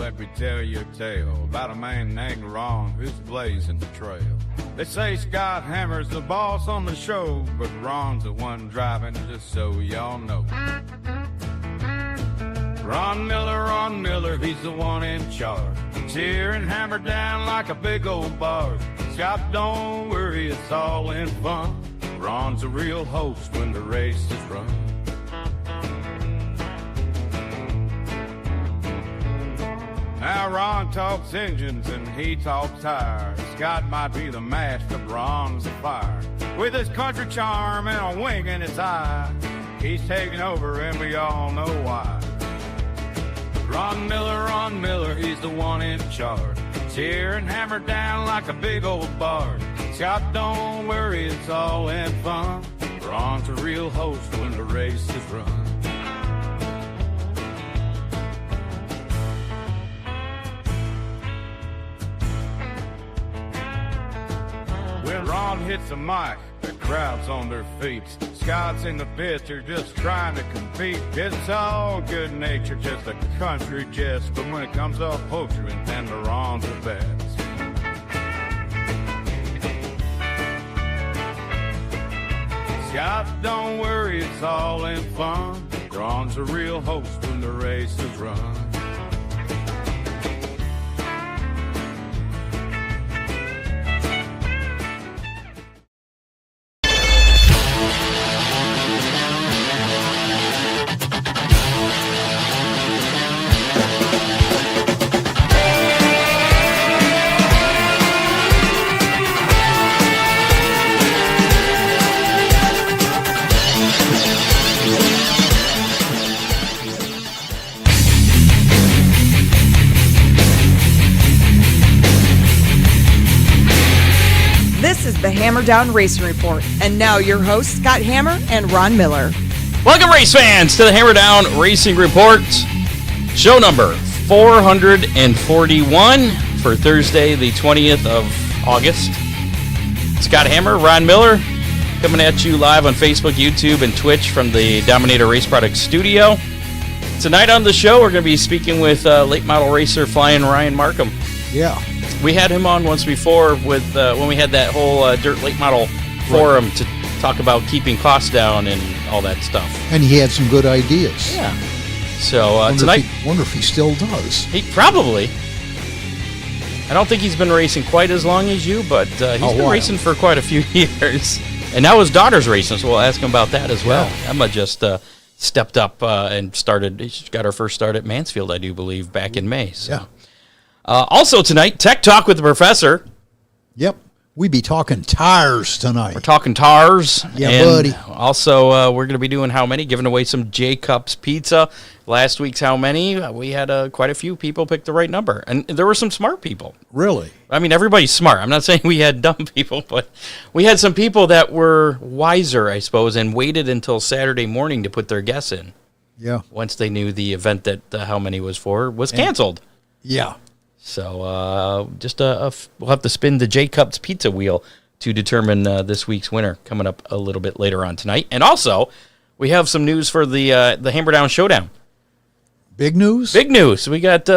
let me tell you a tale about a man named Ron who's blazing the trail. They say Scott Hammer's the boss on the show, but Ron's the one driving, just so y'all know. Ron Miller, he's the one in charge. Tearing Hammer down like a big old barge. Scott, don't worry, it's all in fun. Ron's a real host when the race is run. Now Ron talks engines and he talks tires. Scott might be the master, but Ron's the fire. With his country charm and a wink in his eye, he's taking over and we all know why. Ron Miller, he's the one in charge. Tearing Hammer down like a big old barge. Scott, don't worry, it's all in fun. Ron's a real host when the race is run. When Ron hits the mic, the crowd's on their feet. Scott's in the pit, they're just trying to compete. It's all good nature, just a country jest. But when it comes to poetry, then the Ron's the best. Scott, don't worry, it's all in fun. Ron's a real host when the race is run. This is the Hammer Down Racing Report. And now your hosts, Scott Hammer and Ron Miller. Welcome, race fans, to the Hammer Down Racing Report, show number 441 for Thursday, the 20th of August. Scott Hammer, Ron Miller, coming at you live on Facebook, YouTube, and Twitch from the Dominator Race Products studio. Tonight on the show, we're going to be speaking with late model racer Flyin Ryan Markham. Yeah. We had him on once before with when we had that whole dirt late model forum to talk about keeping costs down and all that stuff. And he had some good ideas. Yeah. So tonight, wonder if he still does. he probably. I don't think he's been racing quite as long as you, but he's been racing for quite a few years. And now his daughter's racing, so we'll ask him about that as well. Yeah. Emma just stepped up and started. She got her first start at Mansfield, I do believe, back in May. So. Yeah. Also tonight, Tech Talk with the Professor. Yep. We be talking tires tonight. We're talking tires. Yeah, and buddy. Also, we're going to be doing How Many, giving away some J-Cups pizza. Last week's How Many, we had quite a few people pick the right number. And there were some smart people. Really? I mean, everybody's smart. I'm not saying we had dumb people, but we had some people that were wiser, I suppose, and waited until Saturday morning to put their guess in. Yeah. Once they knew the event that How Many was for was canceled. Yeah. So we'll have to spin the J-Cups pizza wheel to determine this week's winner coming up a little bit later on tonight. And also, we have some news for the Hammer Down Showdown. Big news? Big news. We got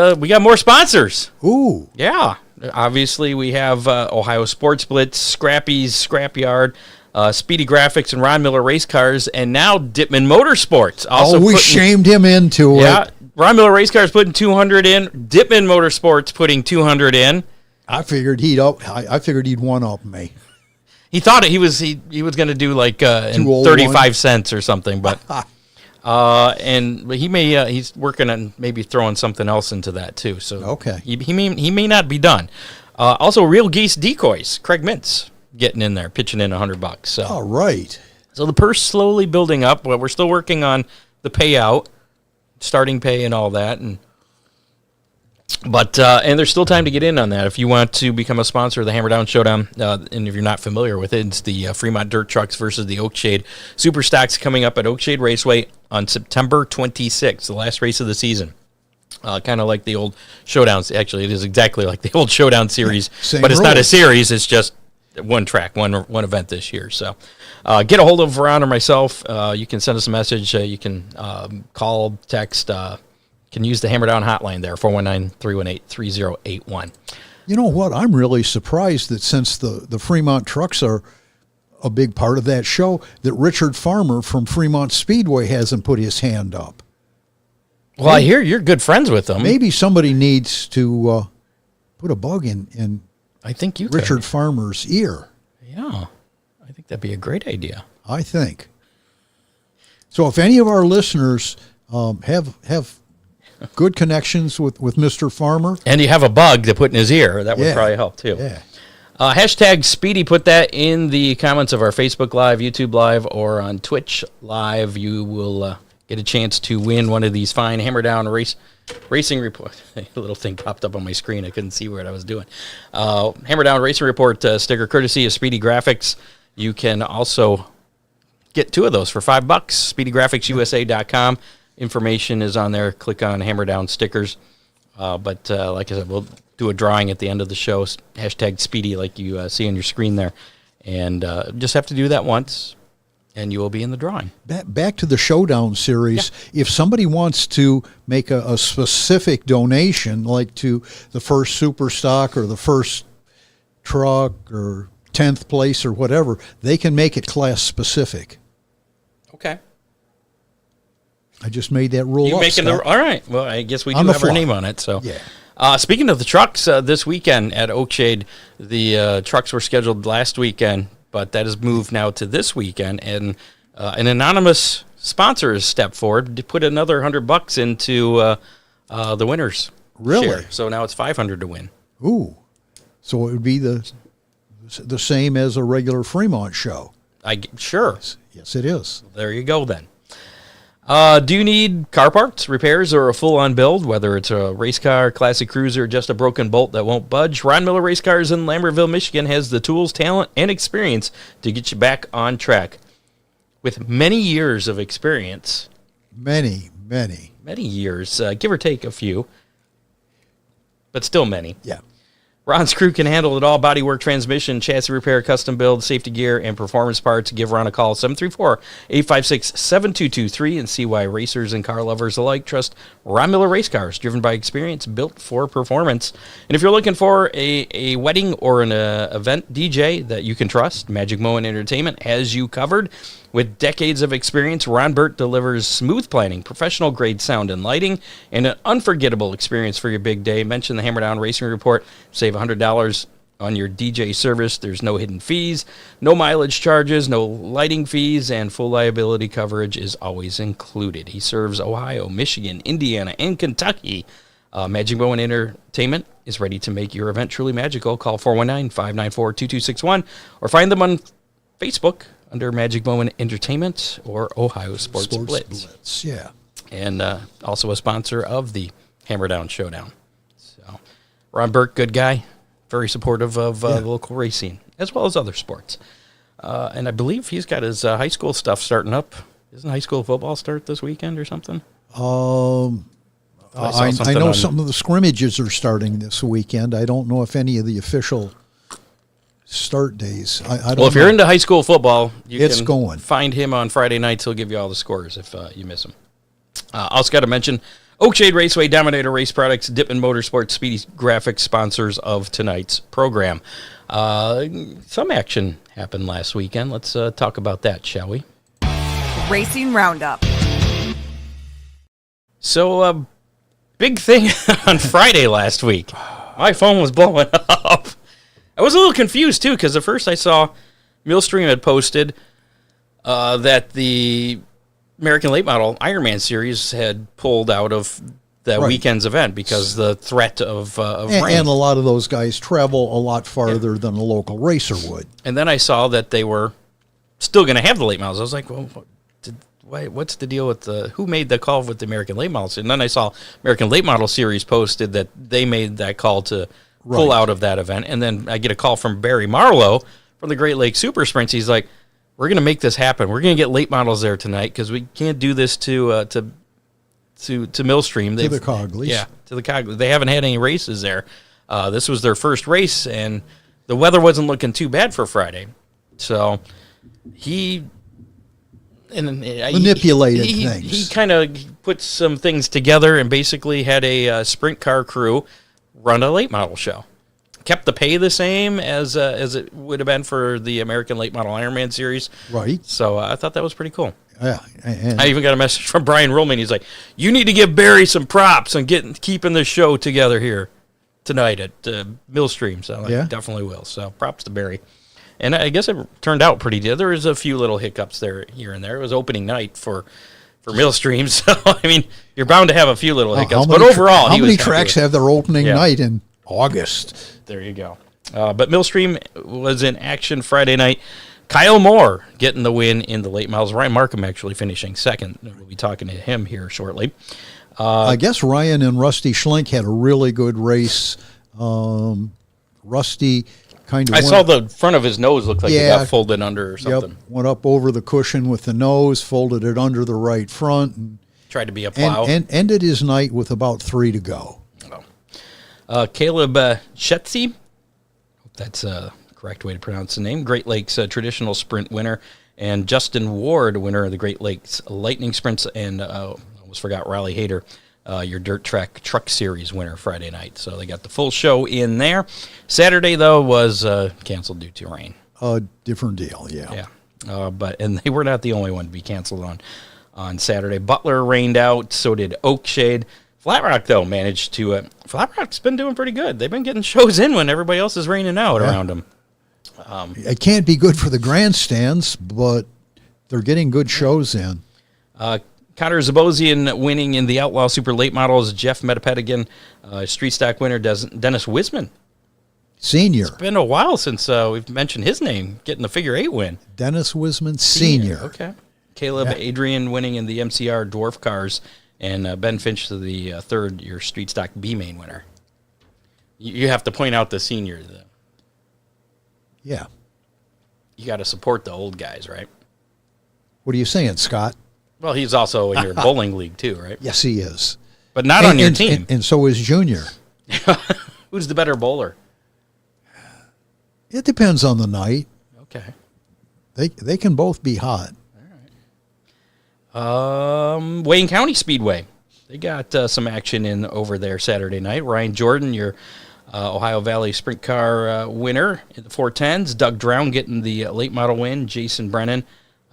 more sponsors. Ooh. Yeah. Obviously, we have Ohio Sports Blitz, Scrappy's Scrapyard, Speedy Graphics, and Ron Miller Race Cars, and now Dittman Motorsports. Also we shamed him into it. Yeah. Ron Miller Race Cars putting 200 in. Dittman Motorsports putting 200 in. I figured he'd one up me. He thought he was going to do like 35 cents or something, but and he's working on maybe throwing something else into that too. So okay, he may not be done. Also, Real Geese Decoys, Craig Mintz getting in there, pitching in $100. So all right. So the purse slowly building up. Well, we're still working on the payout, starting pay and all that, and there's still time to get in on that if you want to become a sponsor of the Hammer Down Showdown. And if you're not familiar with it, it's the Fremont Dirt Trucks versus the Oakshade Super Stocks coming up at Oakshade Raceway on September 26th, the last race of the season. Kind of like the old Showdowns. Actually, it is exactly like the old Showdown series, but it's not a series. It's just one track, one event this year. So get a hold of Ron or myself. You can send us a message. You can call, text, can use the Hammer Down hotline there, 419-318-3081. You know what? I'm really surprised that since the Fremont trucks are a big part of that show, that Richard Farmer from Fremont Speedway hasn't put his hand up. Well, I hear you're good friends with them. Maybe somebody needs to put a bug in I think you Richard could. Farmer's ear. Yeah, I think that'd be a great idea. I think. So if any of our listeners have good connections with Mr. Farmer. And you have a bug to put in his ear, that would probably help too. Yeah. Hashtag Speedy, put that in the comments of our Facebook Live, YouTube Live, or on Twitch Live. You will get a chance to win one of these fine Hammer Down Racing Report. A little thing popped up on my screen. I couldn't see what I was doing. Hammer Down Racing Report sticker courtesy of Speedy Graphics. You can also get 2 of those for $5. SpeedyGraphicsUSA.com. Information is on there. Click on Hammer Down stickers. But like I said, we'll do a drawing at the end of the show. Hashtag Speedy, like you see on your screen there. And just have to do that once, and you will be in the drawing. Back to the Showdown series. Yeah. If somebody wants to make a specific donation, like to the first super stock or the first truck or 10th place or whatever, they can make it class specific. Okay. I just made that rule up, making Scott. all right. Well, I guess we do have our name on it. So, yeah. Speaking of the trucks, this weekend at Oakshade, the trucks were scheduled last weekend, but that has moved now to this weekend. And an anonymous sponsor has stepped forward to put another $100 into the winners' share. So now it's $500 to win. Ooh, so it would be the same as a regular Fremont show. Sure. Yes, it is. There you go then. Do you need car parts, repairs, or a full-on build, whether it's a race car, classic cruiser, or just a broken bolt that won't budge? Ron Miller Race Cars in Lambertville, Michigan has the tools, talent, and experience to get you back on track. With many years of experience. Many years, give or take a few, but still many. Yeah. Ron's crew can handle it all: bodywork, transmission, chassis repair, custom build, safety gear, and performance parts. Give Ron a call, 734-856-7223, and see why racers and car lovers alike trust Ron Miller Race Cars, driven by experience, built for performance. And if you're looking for a wedding or an event DJ that you can trust, Magic Moment Entertainment has you covered. With decades of experience, Ron Burt delivers smooth planning, professional-grade sound and lighting, and an unforgettable experience for your big day. Mention the Hammer Down Racing Report. Save $100 on your DJ service. There's no hidden fees, no mileage charges, no lighting fees, and full liability coverage is always included. He serves Ohio, Michigan, Indiana, and Kentucky. Magic Moment Entertainment is ready to make your event truly magical. Call 419-594-2261 or find them on Facebook under Magic Moment Entertainment or Ohio Sports Blitz. Yeah. And also a sponsor of the Hammer Down Showdown. So, Ron Burke, good guy, very supportive of the local racing, as well as other sports. And I believe he's got his high school stuff starting up. Isn't high school football start this weekend or something? I know some of the scrimmages are starting this weekend. I don't know if any of the official start days. I don't know. If you're into high school football, you it's can going. Find him on Friday nights. He'll give you all the scores if you miss him. Also got to mention Oakshade Raceway, Dominator Race Products, Dippin Motorsports, Speedy Graphics, sponsors of tonight's program. Some action happened last weekend. Let's talk about that, shall we? Racing Roundup. So, big thing on Friday last week. My phone was blowing up. I was a little confused, too, because at first I saw Millstream had posted that the American Late Model Ironman Series had pulled out of that weekend's event because the threat of rain. And a lot of those guys travel a lot farther than a local racer would. And then I saw that they were still going to have the late models. I was like, well, what's the deal with who made the call with the American Late Models? And then I saw American Late Model Series posted that they made that call to pull out of that event. And then I get a call from Barry Marlowe from the Great Lakes Super Sprints. He's like, we're going to make this happen. We're going to get late models there tonight because we can't do this to Millstream. To the Cogleys. Yeah, to the Cogleys. They haven't had any races there. This was their first race, and the weather wasn't looking too bad for Friday. So he and manipulated things. He kind of put some things together and basically had a sprint car crew run a late model show. Kept the pay the same as it would have been for the American Late Model Ironman series. Right. So I thought that was pretty cool. Yeah. And I even got a message from Brian Ruhlman. He's like, "You need to give Barry some props on keeping the show together here tonight at Millstream." So I definitely will. So props to Barry. And I guess it turned out pretty good. There was a few little hiccups there, here and there. It was opening night for Millstream, so I mean, you're bound to have a few little hiccups. But overall, how many tracks have their opening night in August? There you go. But Millstream was in action Friday night. Kyle Moore getting the win in the late models. Ryan Markham actually finishing second. We'll be talking to him here shortly. I guess Ryan and Rusty Schlink had a really good race. Rusty kind of I saw the front of his nose looked like it got folded under or something. Yep, went up over the cushion with the nose, folded it under the right front. And tried to be a plow. And ended his night with about 3 to go. Caleb Shetzi, that's a correct way to pronounce the name, Great Lakes traditional sprint winner, and Justin Ward, winner of the Great Lakes Lightning Sprints, and almost forgot Riley Hayter, your dirt track truck series winner Friday night. So they got the full show in there. Saturday, though, was canceled due to rain. Different deal, yeah. And they were not the only one to be canceled on Saturday. Butler rained out, so did Oakshade. Flat Rock, though, managed to... Flat Rock's been doing pretty good. They've been getting shows in when everybody else is raining out around them. It can't be good for the grandstands, but they're getting good shows in. Connor Zabosian winning in the Outlaw Super Late Models. Jeff Metapetigan, Street Stock winner, Dennis Wisman. Senior. It's been a while since we've mentioned his name, getting the figure 8 win. Dennis Wisman, Senior. Okay. Caleb Adrian winning in the MCR Dwarf Cars. And Ben Finch, the third, your Street Stock B-Main winner. You have to point out the senior, though. Yeah. You got to support the old guys, right? What are you saying, Scott? Well, he's also in your bowling league, too, right? Yes, he is. But not on your team. And so is Junior. Who's the better bowler? It depends on the night. Okay. They can both be hot. Wayne County Speedway. They got some action in over there Saturday night. Ryan Jordan, your Ohio Valley Sprint Car winner in the 410s. Doug Drown getting the late model win. Jason Brennan,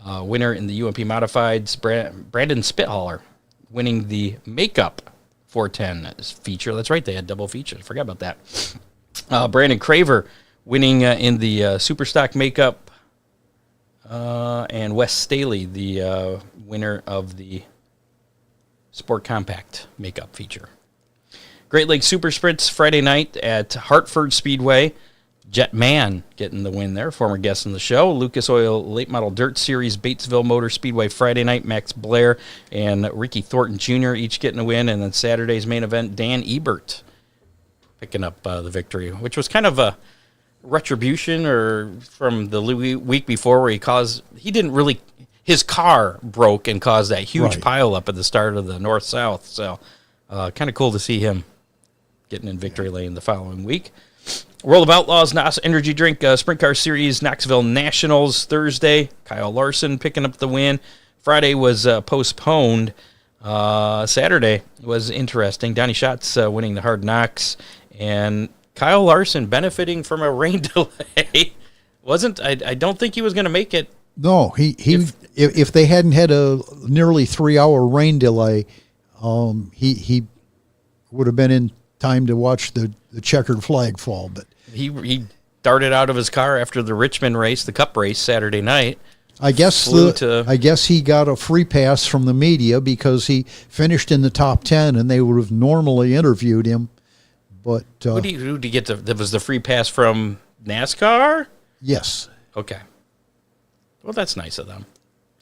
winner in the UMP Modifieds. Brandon Spithaller winning the Makeup 410 feature. That's right, they had double features. I forgot about that. Brandon Craver winning in the Super Stock Makeup. And Wes Staley, the winner of the Sport Compact Makeup feature. Great Lakes Super Sprints Friday night at Hartford Speedway. Jet Man getting the win there, former guest on the show. Lucas Oil Late Model Dirt Series, Batesville Motor Speedway Friday night. Max Blair and Ricky Thornton Jr. each getting a win. And then Saturday's main event, Dan Ebert picking up the victory, which was kind of a retribution or from the week before where he didn't really, his car broke and caused that huge pile up at the start of the north-south. So kind of cool to see him getting in victory lane the following week. World of Outlaws NOS Energy Drink Sprint Car Series Knoxville Nationals Thursday. Kyle Larson picking up the win. Friday was postponed. Saturday was interesting. Donnie Schatz winning the Hard Knocks. And Kyle Larson benefiting from a rain delay. I don't think he was going to make it. No, if they hadn't had a nearly 3-hour rain delay, he would have been in time to watch the checkered flag fall. But he darted out of his car after the Richmond race, the Cup race Saturday night. I guess he got a free pass from the media because he finished in the top 10, and they would have normally interviewed him. But who did he get? That was the free pass from NASCAR? Yes. Okay. Well, that's nice of them,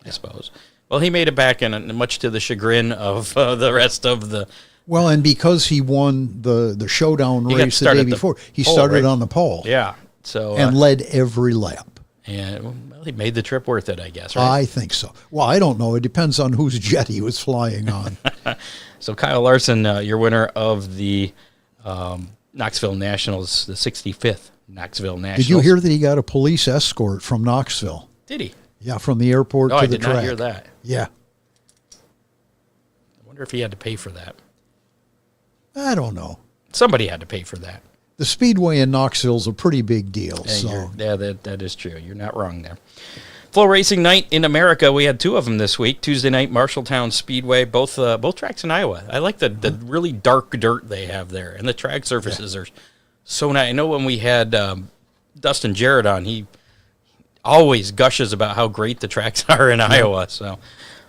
I suppose. Well, he made it back, and much to the chagrin of the rest of the... Well, and because he won the showdown race the day before, he started on the pole. Yeah. So and led every lap. And well, he made the trip worth it, I guess, right? I think so. Well, I don't know. It depends on whose jet he was flying on. So Kyle Larson, your winner of the Knoxville Nationals, the 65th Knoxville Nationals. Did you hear that he got a police escort from Knoxville? Did he? Yeah, from the airport Oh, to I the did track. not hear that. Yeah. I wonder if he had to pay for that. I don't know. Somebody had to pay for that. The Speedway in Knoxville is a pretty big deal. And So that is true. You're not wrong there. Flow Racing Night in America. We had 2 of them this week. Tuesday night, Marshalltown Speedway. Both tracks in Iowa. I like the really dark dirt they have there, and the track surfaces are so nice. I know when we had Dustin Jarrett on, he always gushes about how great the tracks are in Iowa. So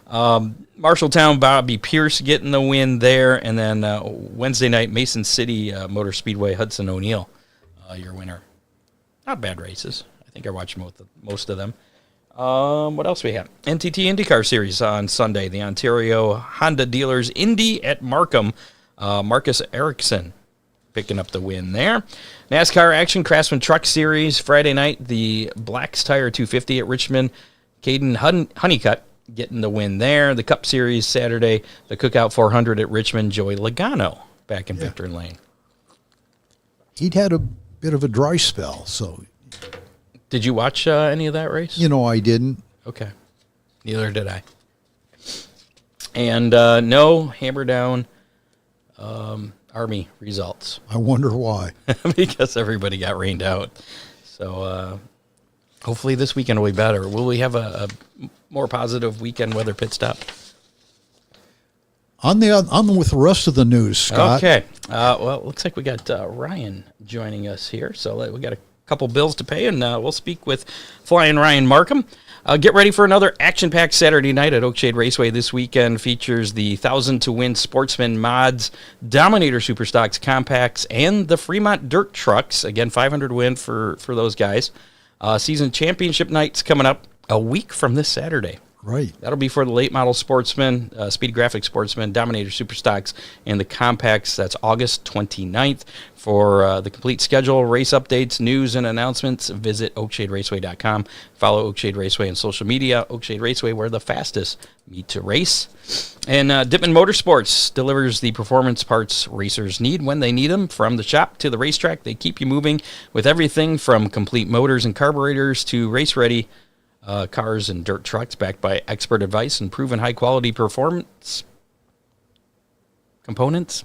Marshalltown, Bobby Pierce getting the win there, and then Wednesday night, Mason City Motor Speedway, Hudson O'Neill, your winner. Not bad races. I think I watched most of them. What else we have? NTT IndyCar Series on Sunday. The Ontario Honda Dealers Indy at Markham. Marcus Ericsson picking up the win there. NASCAR Action Craftsman Truck Series Friday night. The Black's Tire 250 at Richmond. Caden Honeycutt getting the win there. The Cup Series Saturday. The Cookout 400 at Richmond. Joey Logano back in Victory Lane. he'd had a bit of a dry spell, so. Did you watch any of that race? I didn't. Okay. Neither did I. And no hammer down Army results. I wonder why. Because everybody got rained out. So hopefully this weekend will be better. Will we have a more positive weekend weather pit stop? On with the rest of the news, Scott. Okay. Well, it looks like we got Ryan joining us here. So we got a couple bills to pay, and we'll speak with Flyin Ryan Markham. Get ready for another action-packed Saturday night at Oakshade Raceway. This weekend features the 1,000 to win Sportsman Mods, Dominator Superstocks Compacts, and the Fremont Dirt Trucks. Again, 500 win for those guys. Season championship night's coming up a week from this Saturday. Right. That'll be for the late model Sportsman, Speed Graphic Sportsman, Dominator Superstocks, and the Compacts. That's August 29th. For the complete schedule, race updates, news, and announcements, visit oakshaderaceway.com. Follow Oakshade Raceway on social media. Oakshade Raceway, where the fastest meet to race. And Dippin' Motorsports delivers the performance parts racers need when they need them. From the shop to the racetrack, they keep you moving with everything from complete motors and carburetors to race-ready cars and dirt trucks, backed by expert advice and proven high-quality performance components.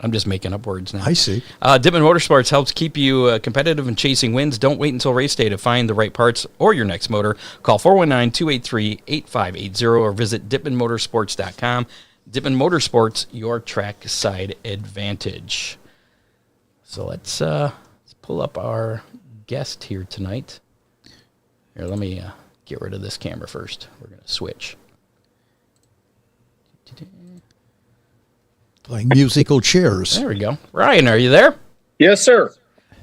I'm just making up words now. I see. Dippin' Motorsports helps keep you competitive and chasing wins. Don't wait until race day to find the right parts or your next motor. Call 419-283-8580 or visit dippinmotorsports.com. Dippin' Motorsports, your track side advantage. So let's pull up our guest here tonight. Here, let me get rid of this camera first. We're going to switch. Playing musical chairs. There we go. Ryan, are you there? Yes, sir.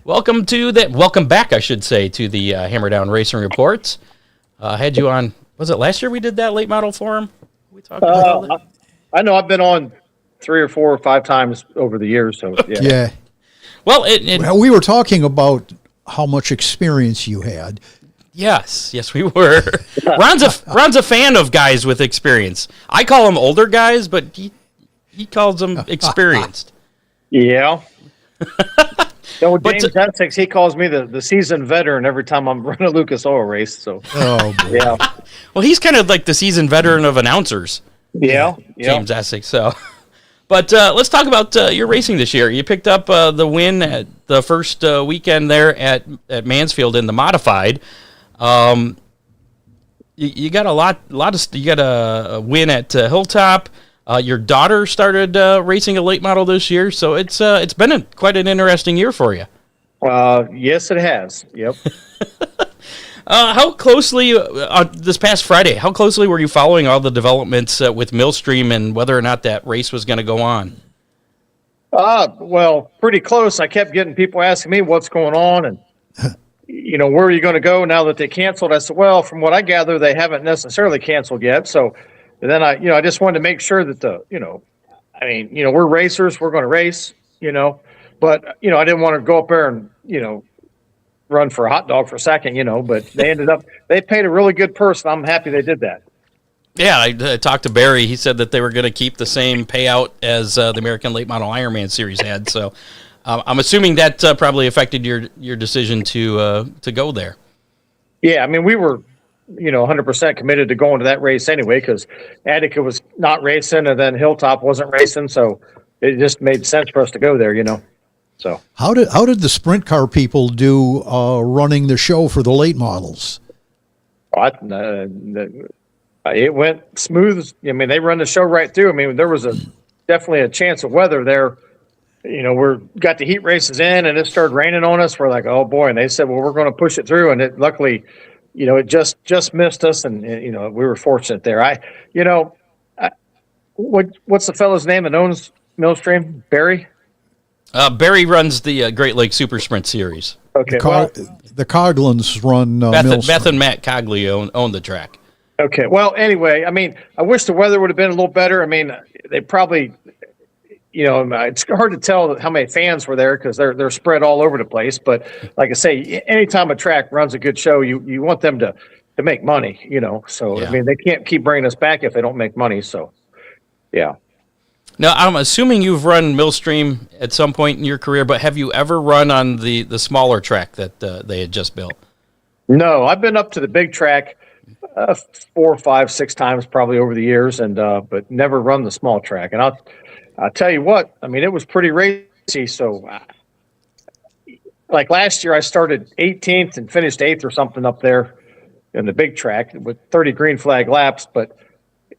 Welcome back, I should say, to the Hammer Down Racing Reports. Had you on, was it last year we did that late model forum? We talked about that? I know I've been on 3 or 4 or 5 times over the years, so yeah. Yeah. Well, We were talking about how much experience you had. Yes, we were. Ron's a fan of guys with experience. I call them older guys, but he calls them experienced. Yeah. James Essex, he calls me the seasoned veteran every time I'm running a Lucas Oil race. So, Oh, boy. yeah. Well, he's kind of like the seasoned veteran of announcers, Yeah. James Essex. So, but let's talk about your racing this year. You picked up the win at the first weekend there at Mansfield in the modified. You got you got a win at Hilltop. Your daughter started racing a late model this year, so it's been quite an interesting year for you. Yes, it has. Yep. How closely this past Friday? How closely were you following all the developments with Millstream and whether or not that race was going to go on? Well, pretty close. I kept getting people asking me what's going on and where are you going to go now that they canceled? I said, well, from what I gather, they haven't necessarily canceled yet. So then I just wanted to make sure that we're racers, we're going to race, but I didn't want to go up there and, run for a hot dog for a second, but they paid a really good person. I'm happy they did that. Yeah, I talked to Barry. He said that they were going to keep the same payout as the American Late Model Ironman Series had. So I'm assuming that probably affected your decision to go there. Yeah, I mean, we were 100% committed to going to that race anyway, because Attica was not racing and then Hilltop wasn't racing. So it just made sense for us to go there, So How did the sprint car people do running the show for the late models? It went smooth. I mean, they run the show right through. I mean, there was definitely a chance of weather there. Got the heat races in and it started raining on us. We're like, oh boy. And they said, well, we're going to push it through. And luckily, it just missed us. And, we were fortunate there. What's the fellow's name that owns Millstream? Barry? Barry runs the Great Lakes Super Sprint Series. Okay. The Coglins run Beth and Matt Cogley own the track. Okay. Well, anyway, I mean, I wish the weather would have been a little better. I mean, they probably, it's hard to tell how many fans were there because they're spread all over the place. But like I say, anytime a track runs a good show, you want them to make money, So, Yeah. I mean, they can't keep bringing us back if they don't make money. So, yeah. Now, I'm assuming you've run Millstream at some point in your career, but have you ever run on the smaller track that they had just built? No, I've been up to the big track 4, 5, 6 times probably over the years, and but never run the small track. And I'll tell you what, I mean, it was pretty racy. So, like last year, I started 18th and finished 8th or something up there in the big track with 30 green flag laps. But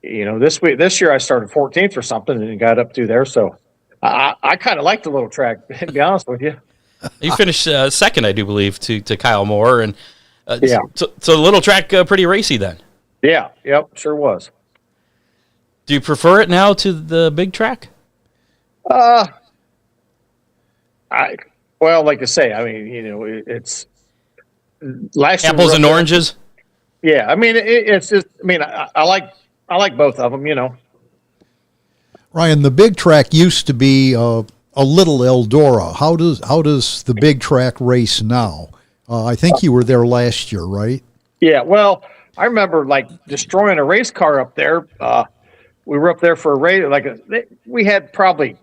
this year I started 14th or something and got up through there. So I kind of like the little track, to be honest with you. You finished second, I do believe, to Kyle Moore, and yeah. So the little track pretty racy then. Yeah. Yep. Sure was. Do you prefer it now to the big track? Well, like I say, I mean, it's last year Apples and oranges. Yeah, I mean, it's just. I mean, I like both of them. Ryan, the big track used to be a little Eldora. How does the big track race now? I think you were there last year, right? Yeah. Well, I remember destroying a race car up there. We were up there for a race. We had probably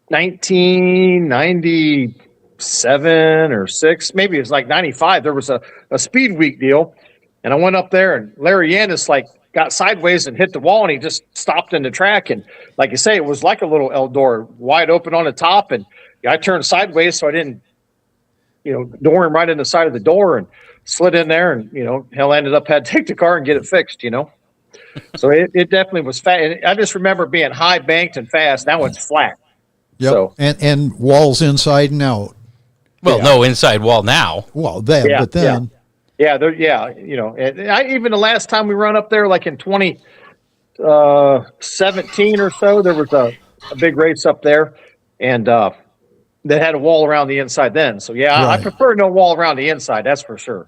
1997 or 6, maybe it was 95. There was a speed week deal, and I went up there, and Larry Yandis got sideways and hit the wall, and he just stopped in the track. And like you say, it was like a little Eldora, wide open on the top, and I turned sideways so I didn't, door him right in the side of the door, and slid in there, and hell, ended up had to take the car and get it fixed. So it definitely was fast. I just remember being high banked and fast. Now it's flat. Yep. So, and walls inside and out. Well, no inside wall now. Well, then, Yeah, but then. yeah, and even the last time we run up there, in 2017 or so, there was a big race up there, and that had a wall around the inside then. So yeah, Right. I prefer no wall around the inside. That's for sure.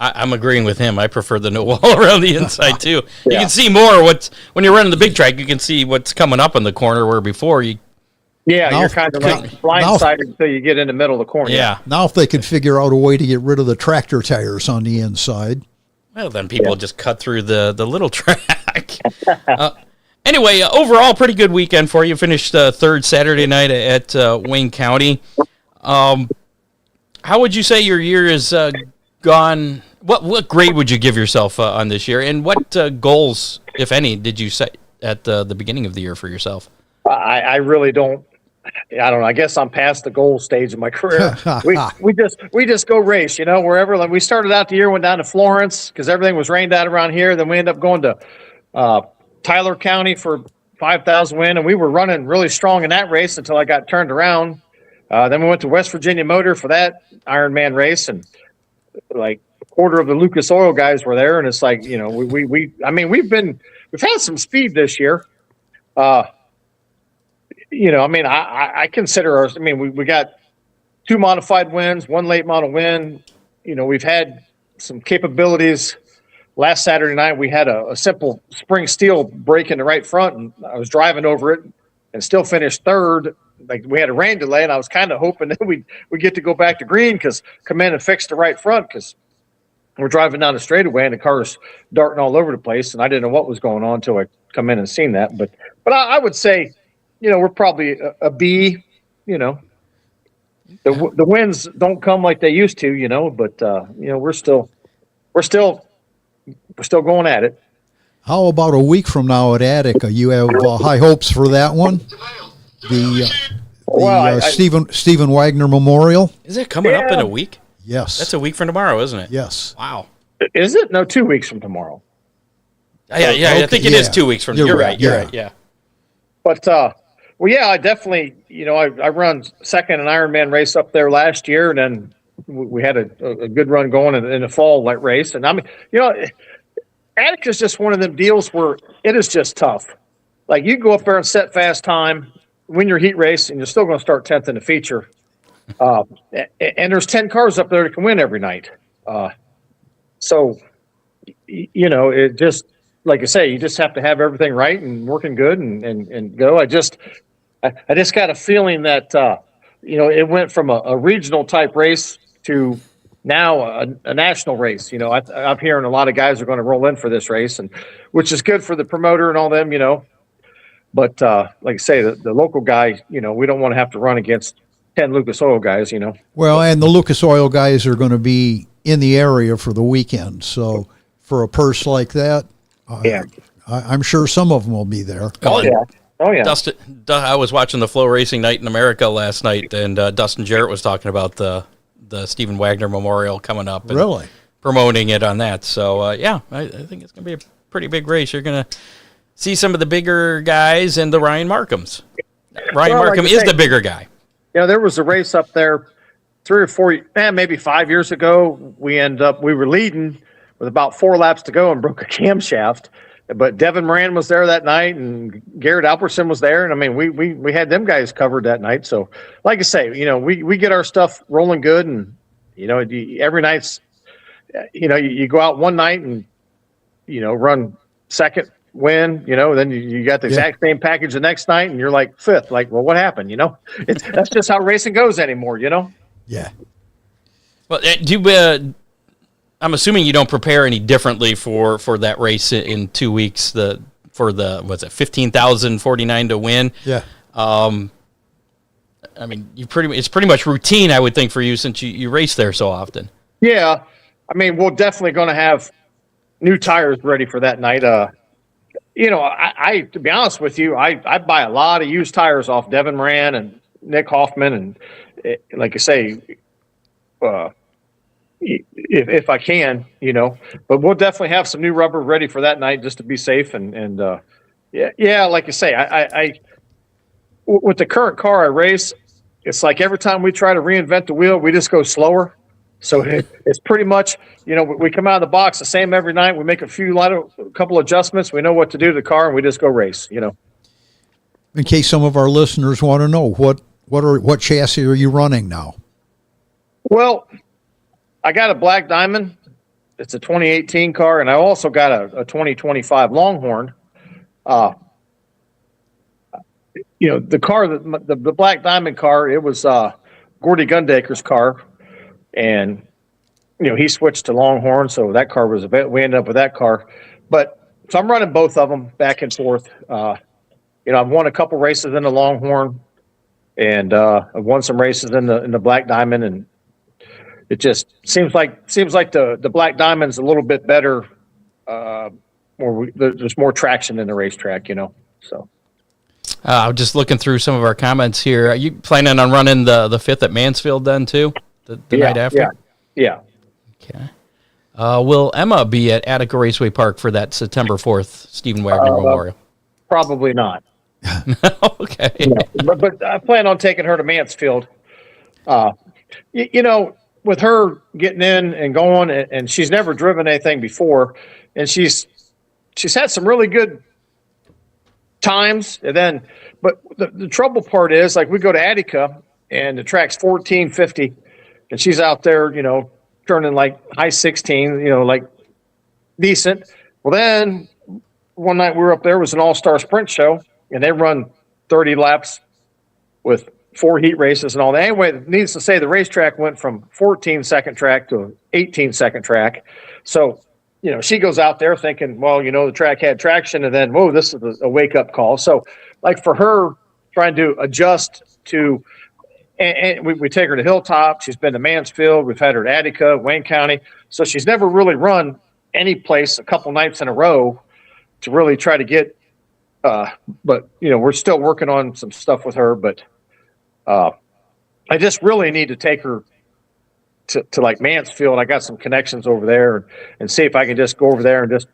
I'm agreeing with him. I prefer the no wall around the inside too. You Yeah. can see more when you're running the big track. You can see what's coming up in the corner where before you. Yeah, Now- you're kind of now- blindsided until you get in the middle of the corner. Yeah. Now, if they could figure out a way to get rid of the tractor tires on the inside. Well, then people just cut through the little track. Anyway, overall, pretty good weekend for you. Finished third Saturday night at Wayne County. How would you say your year has gone? What grade would you give yourself on this year? And what goals, if any, did you set at the beginning of the year for yourself? I really don't. I don't know. I guess I'm past the goal stage of my career. we just go race, wherever. We started out the year, went down to Florence because everything was rained out around here. Then we ended up going to Tyler County for 5,000 win, and we were running really strong in that race until I got turned around. Then we went to West Virginia Motor for that Ironman race, and a quarter of the Lucas Oil guys were there, and it's we've had some speed this year. I consider ours. We got 2 modified wins, 1 late model win. We've had some capabilities. Last Saturday night, we had a simple spring steel break in the right front, and I was driving over it and still finished third. We had a rain delay, and I was kind of hoping that we get to go back to green because come in and fix the right front because we're driving down the straightaway and the car's darting all over the place, and I didn't know what was going on until I come in and seen that. But I would say, we're probably a B. The wins don't come like they used to, but we're still we're still going at it. How about a week from now at Attica? You have high hopes for that one? Stephen Wagner Memorial? Is it coming up in a week? Yes. That's a week from tomorrow, isn't it? Yes. Wow. Is it? No, 2 weeks from tomorrow. Yeah, I think it is 2 weeks from. You're right. You're right. Yeah. But well, yeah, I definitely. I run second an Ironman race up there last year, and then we had a good run going in the fall race. And I mean, Attica is just one of them deals where it is just tough. Like you go up there and set fast time, win your heat race, and you're still going to start 10th in the feature. And there's 10 cars up there that can win every night. So, it just, like I say, you just have to have everything right and working good and go. I just got a feeling that, it went from a regional type race to now a national race. I'm hearing a lot of guys are going to roll in for this race, and which is good for the promoter and all them, But like I say, the local guy, we don't want to have to run against 10 Lucas Oil guys, Well, and the Lucas Oil guys are going to be in the area for the weekend. So for a purse like that, I'm sure some of them will be there. Oh, yeah. Dustin, I was watching the Flow Racing Night in America last night, and Dustin Jarrett was talking about the Stephen Wagner Memorial coming up. And really? Promoting it on that. So, I think it's going to be a pretty big race. You're going to see some of the bigger guys and the Ryan Markhams. Ryan Markham is the bigger guy. There was a race up there 3 or 4, maybe 5 years ago. We were leading with about 4 laps to go and broke a camshaft. But Devin Moran was there that night, and Garrett Alperson was there. And I mean, we had them guys covered that night. So, like I say, we get our stuff rolling good, and every night's, you go out one night and run second, win. Then you got the exact same package the next night, and you're like fifth. Like, well, what happened? That's just how racing goes anymore. Yeah. Well, I'm assuming you don't prepare any differently for that race in 2 weeks. Was it 15,049 to win? Yeah. I mean, it's pretty much routine, I would think, for you since you race there so often. Yeah, I mean, we're definitely going to have new tires ready for that night. I to be honest with you, I buy a lot of used tires off Devin Moran and Nick Hoffman, and like I say, if I can, but we'll definitely have some new rubber ready for that night just to be safe. And like I say, I with the current car I race, it's like every time we try to reinvent the wheel, we just go slower. So it's pretty much, we come out of the box the same every night. We make a couple adjustments. We know what to do to the car, and we just go race, In case some of our listeners want to know, what chassis are you running now? Well, I got a Black Diamond. It's a 2018 car, and I also got a 2025 Longhorn. The car, the Black Diamond car, it was Gordy Gundaker's car, and he switched to Longhorn, so that car was we ended up with that car. But so I'm running both of them back and forth. I've won a couple races in the Longhorn, and I've won some races in the Black Diamond, and it just seems like the Black Diamond's a little bit better. There's more traction in the racetrack, So I'm just looking through some of our comments here. Are you planning on running the 5th at Mansfield then too? The night after? Yeah. Okay. Will Emma be at Attica Raceway Park for that September 4th Stephen Wagner Memorial? Probably not. Okay. But I plan on taking her to Mansfield. With her getting in and going, and she's never driven anything before, and she's had some really good times. And then, but the trouble part is, like, we go to Attica and the track's 1450, and she's out there, turning like high 16, like decent. Well, then one night we were up there, it was an all-star sprint show, and they run 30 laps with 4 heat races and all that. Anyway, needless to say, the racetrack went from 14-second track to an 18-second track. So, she goes out there thinking, well, the track had traction, and then, whoa, this is a wake-up call. So, like, for her trying to adjust to and we take her to Hilltop. She's been to Mansfield. We've had her at Attica, Wayne County. So she's never really run any place a couple nights in a row to really try to get. But we're still working on some stuff with her. But I just really need to take her to like Mansfield. I got some connections over there, and see if I can just go over there and just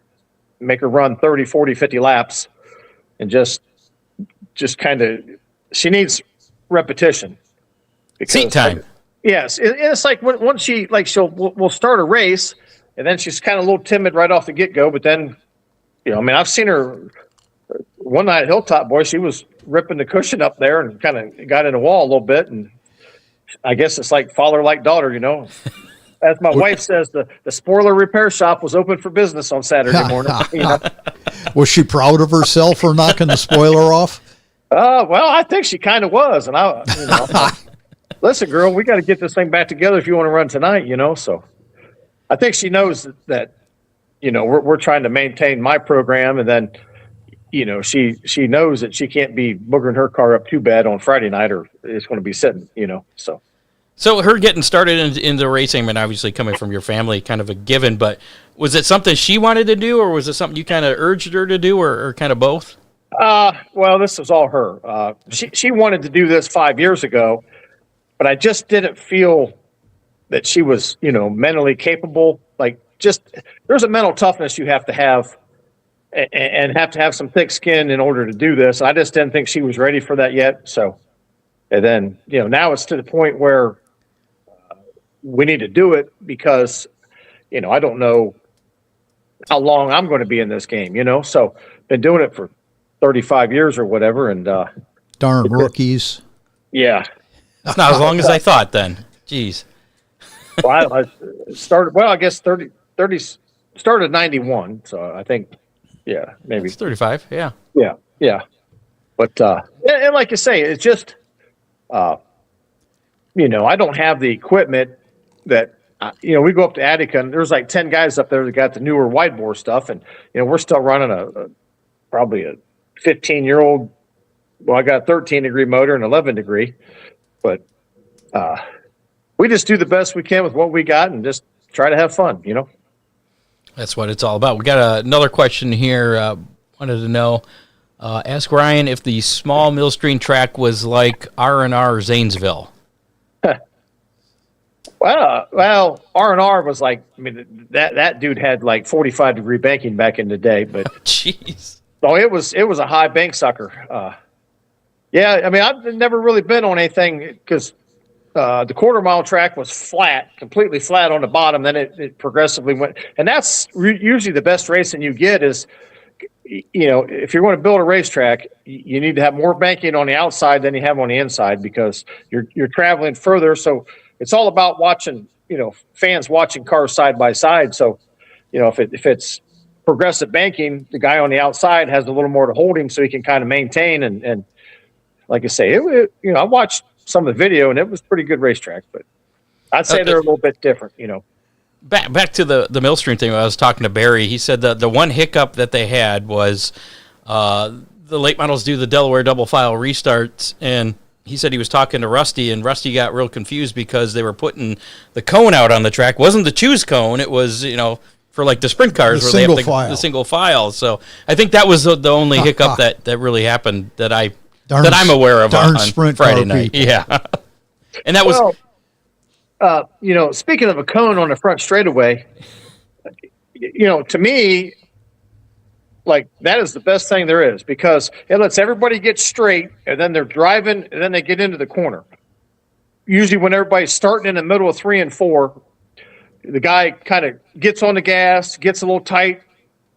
make her run 30, 40, 50 laps, and just kind of. She needs repetition. Seat time. Yes, it's like once she we'll start a race, and then she's kind of a little timid right off the get go. But then, I've seen her one night at Hilltop. Boy, she was ripping the cushion up there and kind of got in the wall a little bit. And I guess it's like father like daughter, As my wife says, the spoiler repair shop was open for business on Saturday morning. Was she proud of herself for knocking the spoiler off? Well, I think she kind of was, and listen, girl, we got to get this thing back together if you want to run tonight, So I think she knows that we're trying to maintain my program, and then she knows that she can't be boogering her car up too bad on Friday night, or it's going to be sitting, So her getting started in the racing, I mean, obviously coming from your family, kind of a given, but was it something she wanted to do, or was it something you kind of urged her to do, or kind of both? Well, this was all her. She wanted to do this 5 years ago, but I just didn't feel that she was, mentally capable. Like, there's a mental toughness you have to have, and have to have some thick skin in order to do this. I just didn't think she was ready for that yet. So, and then, now it's to the point where we need to do it because, I don't know how long I'm going to be in this game, So, been doing it for 35 years or whatever, and darn rookies. Yeah, it's not as long as I thought. Then, jeez. Well, I started. Well, I guess 30 started 91, so I think, yeah, maybe it's 35. Yeah. But and like you say, it's just, I don't have the equipment that. We go up to Attica, and there's like 10 guys up there that got the newer wide bore stuff, and we're still running probably a 15-year-old. Well, I got a 13-degree motor and 11-degree, but we just do the best we can with what we got and just try to have fun. That's what it's all about. We got another question here. Wanted to know, ask Ryan if the small Millstream track was like R&R Zanesville. Well, R&R was like, that dude had like 45-degree banking back in the day, but jeez. Oh, it was a high bank sucker. Yeah, I've never really been on anything because the quarter-mile track was flat, completely flat on the bottom. Then it progressively went, and that's usually the best racing you get is, if you're going to build a racetrack, you need to have more banking on the outside than you have on the inside because you're traveling further. So it's all about watching, fans watching cars side by side. So, if it's progressive banking, the guy on the outside has a little more to hold him so he can kind of maintain. And like I say, I watched some of the video and it was pretty good racetrack, but I'd say they're a little bit different, Back to the Millstream thing. I was talking to Barry. He said the one hiccup that they had was the late models do the Delaware double file restarts, and he said he was talking to Rusty, and Rusty got real confused because they were putting the cone out on the track. It wasn't the choose cone. It was, for like the sprint cars where they have the single file. So I think that was the only hiccup that really happened that I'm aware of on Friday night. People. Yeah. And that was... speaking of a cone on the front straightaway, to me, like that is the best thing there is because it lets everybody get straight and then they're driving and then they get into the corner. Usually when everybody's starting in the middle of 3 and 4, the guy kind of gets on the gas, gets a little tight,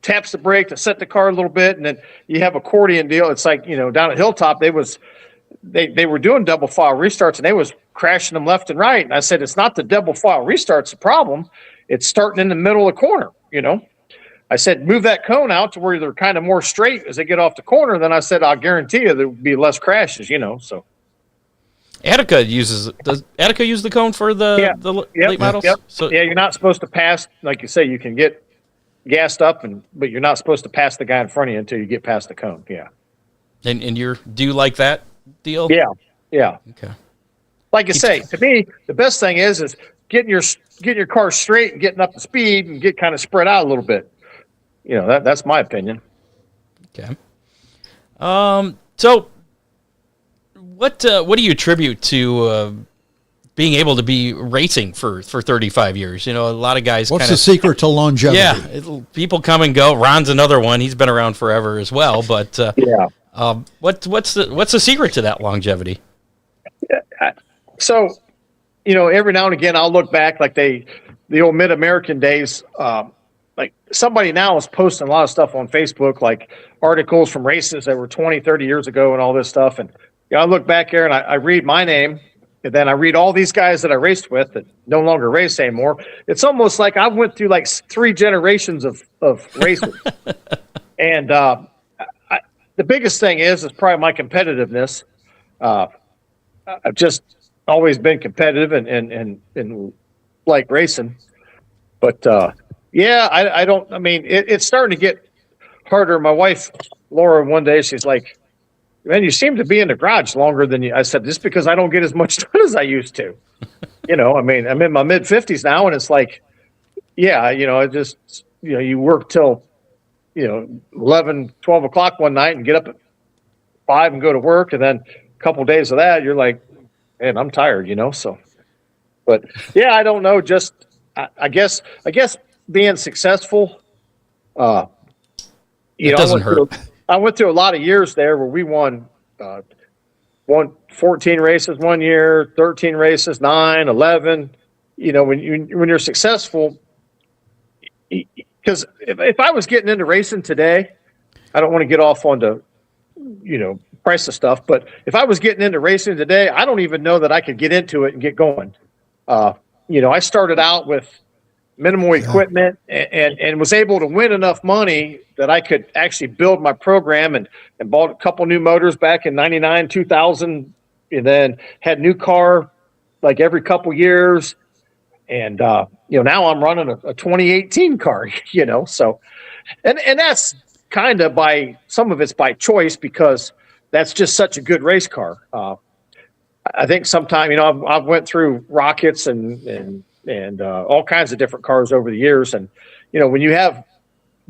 taps the brake to set the car a little bit, and then you have accordion deal. It's like, down at Hilltop, they were doing double file restarts and they was crashing them left and right. And I said, it's not the double file restarts the problem. It's starting in the middle of the corner, I said, move that cone out to where they're kind of more straight as they get off the corner. Then I said, I'll guarantee you there will be less crashes, so. Does Attica use the cone for the late models? Yep. So, yeah, you're not supposed to pass, like you say, you can get gassed up, but you're not supposed to pass the guy in front of you until you get past the cone. Yeah. And do you like that deal? Yeah. Okay. like you say, to me, the best thing is getting your car straight and getting up to speed and get kind of spread out a little bit. That's my opinion. Okay. So what do you attribute to being able to be racing for 35 years? A lot of guys. What's the secret to longevity? Yeah, people come and go. Ron's another one. He's been around forever as well. But what's the secret to that longevity? So, every now and again, I'll look back like the old Mid-American days. Like somebody now is posting a lot of stuff on Facebook, like articles from races that were 20, 30 years ago and all this stuff. And I look back there and I read my name, and then I read all these guys that I raced with that no longer race anymore. It's almost like I went through like 3 generations of racing. And the biggest thing is probably my competitiveness. I've just always been competitive and like racing. But it's starting to get harder. My wife, Laura, one day, she's like, man, you seem to be in the garage longer than you. I said, just because I don't get as much done as I used to. I'm in my mid-50s now, and it's like, you work till, 11, 12 o'clock one night and get up at 5 and go to work. And then a couple of days of that, you're like, man, I'm tired, so. But, yeah, I don't know. Just, I guess being successful, it doesn't hurt. I went through a lot of years there where we won 14 races one year, 13 races, 9, 11. When you're successful, because if I was getting into racing today, I don't want to get off onto, price of stuff, but if I was getting into racing today, I don't even know that I could get into it and get going. I started out with minimal equipment and was able to win enough money that I could actually build my program and bought a couple new motors back in 99, 2000, and then had new car like every couple years. And, now I'm running a 2018 car, so, and that's kind of some of it's by choice because that's just such a good race car. I think sometime, I've went through rockets and all kinds of different cars over the years. And, when you have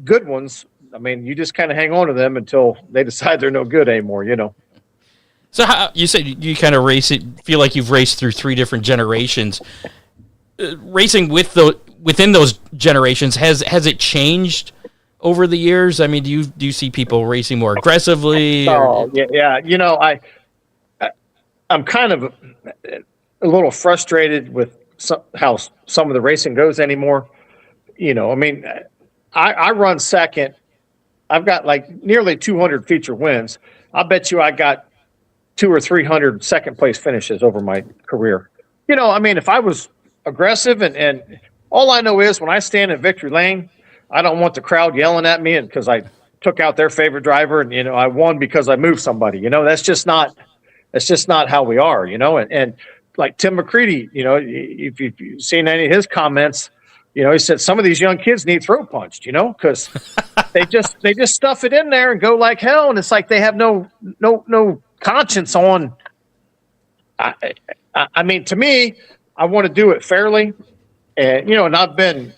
good ones, you just kind of hang on to them until they decide they're no good anymore, So you said you kind of feel like you've raced through 3 different generations. Racing within those generations, has it changed over the years? Do you see people racing more aggressively? Yeah. I'm kind of a little frustrated with how some of the racing goes anymore. I run second. I've got like nearly 200 feature wins. I bet you I got 200 or 300 second place finishes over my career. If I was aggressive and all I know is when I stand in victory lane, I don't want the crowd yelling at me and because I took out their favorite driver and I won because I moved somebody. That's just not how we are. And like Tim McCready, if you've seen any of his comments, he said some of these young kids need throat punched, because they just stuff it in there and go like hell, and it's like they have no conscience on. To me, I want to do it fairly, and and I've been,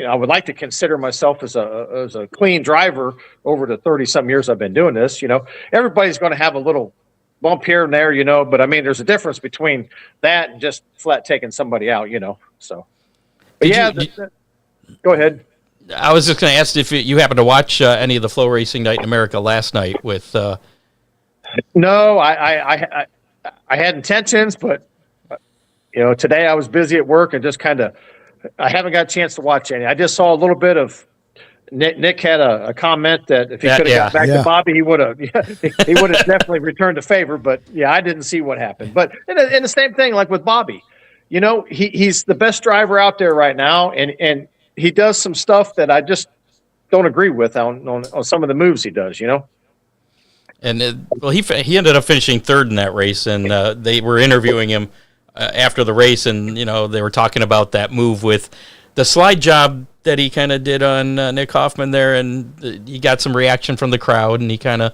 I would like to consider myself as a clean driver over the 30-some years I've been doing this. Everybody's going to have a little bump here and there, but there's a difference between that and just flat taking somebody out, so. But go ahead. I was just going to ask if you happened to watch any of the Flow Racing Night in America last night with. No, I had intentions, but today I was busy at work and just I haven't got a chance to watch any. I just saw a little bit of Nick had a comment that if he could have got back to Bobby, he would have definitely returned the favor. But I didn't see what happened. But and the same thing like with Bobby, he's the best driver out there right now, and he does some stuff that I just don't agree with on some of the moves he does. And he ended up finishing 3rd in that race, and they were interviewing him after the race, and they were talking about that move with the slide job that he kind of did on Nick Hoffman there, and he got some reaction from the crowd, and he kind of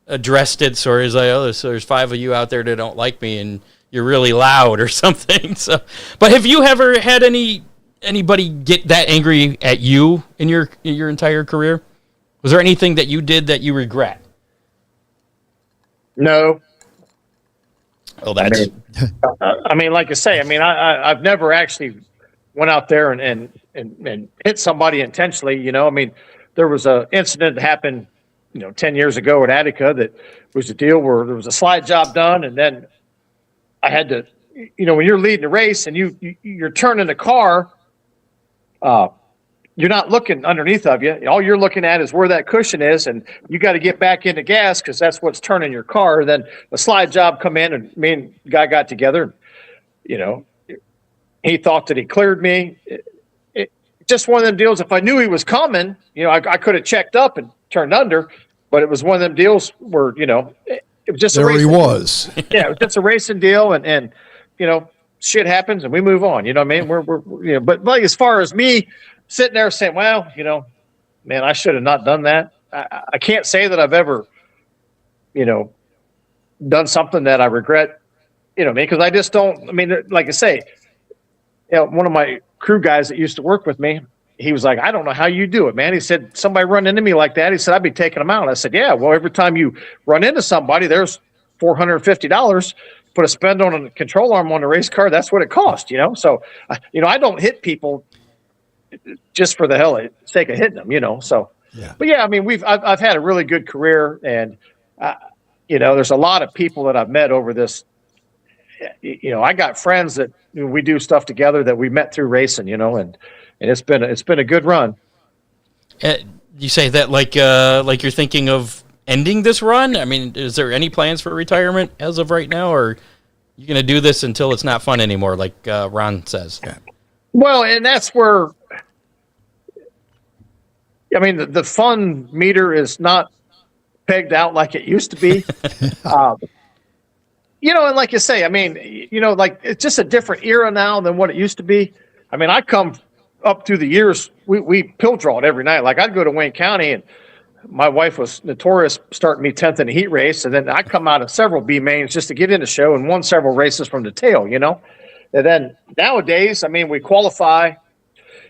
addressed it sort of as like, oh, so there's 5 of you out there that don't like me, and you're really loud or something. So, but have you ever had anybody get that angry at you in your entire career? Was there anything that you did that you regret? No. Oh, that's. I mean, like I say, I mean, I've never actually went out there and hit somebody intentionally. You know, I mean, there was a incident that happened, 10 years ago at Attica that was a deal where there was a slide job done, and then I had to, when you're leading a race and you're turning the car, you're not looking underneath of you. All you're looking at is where that cushion is, and you got to get back into gas because that's what's turning your car. Then the slide job come in, and me and the guy got together. He thought that he cleared me. Just one of them deals. If I knew he was coming, I could have checked up and turned under, but it was one of them deals where it was just there he was. Yeah, it was just a racing deal, and shit happens, and we move on. You know what I mean? We're but like as far as me sitting there saying, well, man, I should have not done that. I can't say that I've ever, done something that I regret, because I just don't. I mean, like I say, one of my crew guys that used to work with me, he was like, I don't know how you do it, man. He said, somebody run into me like that. He said, I'd be taking them out. I said, yeah, well, every time you run into somebody, there's $450. Put a spend on a control arm on a race car. That's what it costs, So, I don't hit people just for the hell of sake of hitting them, So, yeah. But yeah, I mean, I've had a really good career, and there's a lot of people that I've met over this. I got friends that we do stuff together that we met through racing, and it's been a good run. You say that like you're thinking of ending this run? I mean, is there any plans for retirement as of right now, or are you going to do this until it's not fun anymore, like Ron says? Yeah. Well, and that's where, I mean, the fun meter is not pegged out like it used to be. And like you say, I mean, like it's just a different era now than what it used to be. I mean, I come up through the years, we pill draw it every night. Like I'd go to Wayne County, and my wife was notorious starting me 10th in a heat race. And then I come out of several B mains just to get in the show and won several races from the tail, And then nowadays, I mean, we qualify.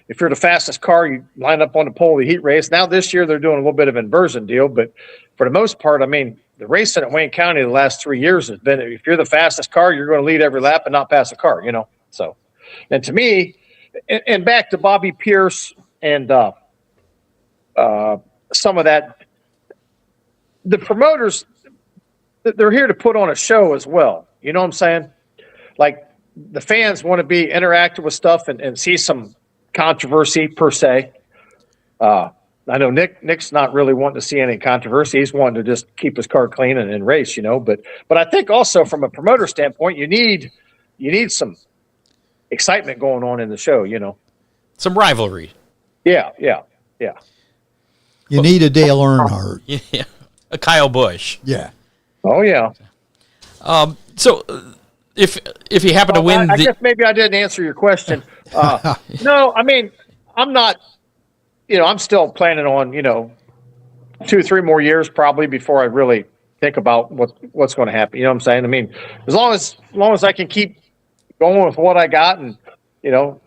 If you're the fastest car, you line up on the pole of the heat race. Now this year they're doing a little bit of inversion deal, but for the most part, I mean, the racing at Wayne County the last 3 years has been, if you're the fastest car, you're going to lead every lap and not pass a car, So, and to me, and back to Bobby Pierce and some of that, the promoters, they're here to put on a show as well. You know what I'm saying? Like the fans want to be interactive with stuff and see some controversy per se. I know Nick's not really wanting to see any controversy. He's wanting to just keep his car clean and race, But I think also from a promoter standpoint, you need some excitement going on in the show, Some rivalry. Yeah. You need a Dale Earnhardt. Yeah, a Kyle Busch. Yeah. Oh yeah. So if you happen to win, I guess maybe I didn't answer your question. No, I mean, I'm not. I'm still planning on 2-3 more years probably before I really think about what's going to happen. You know what I'm saying? I mean, as long as I can keep going with what I got and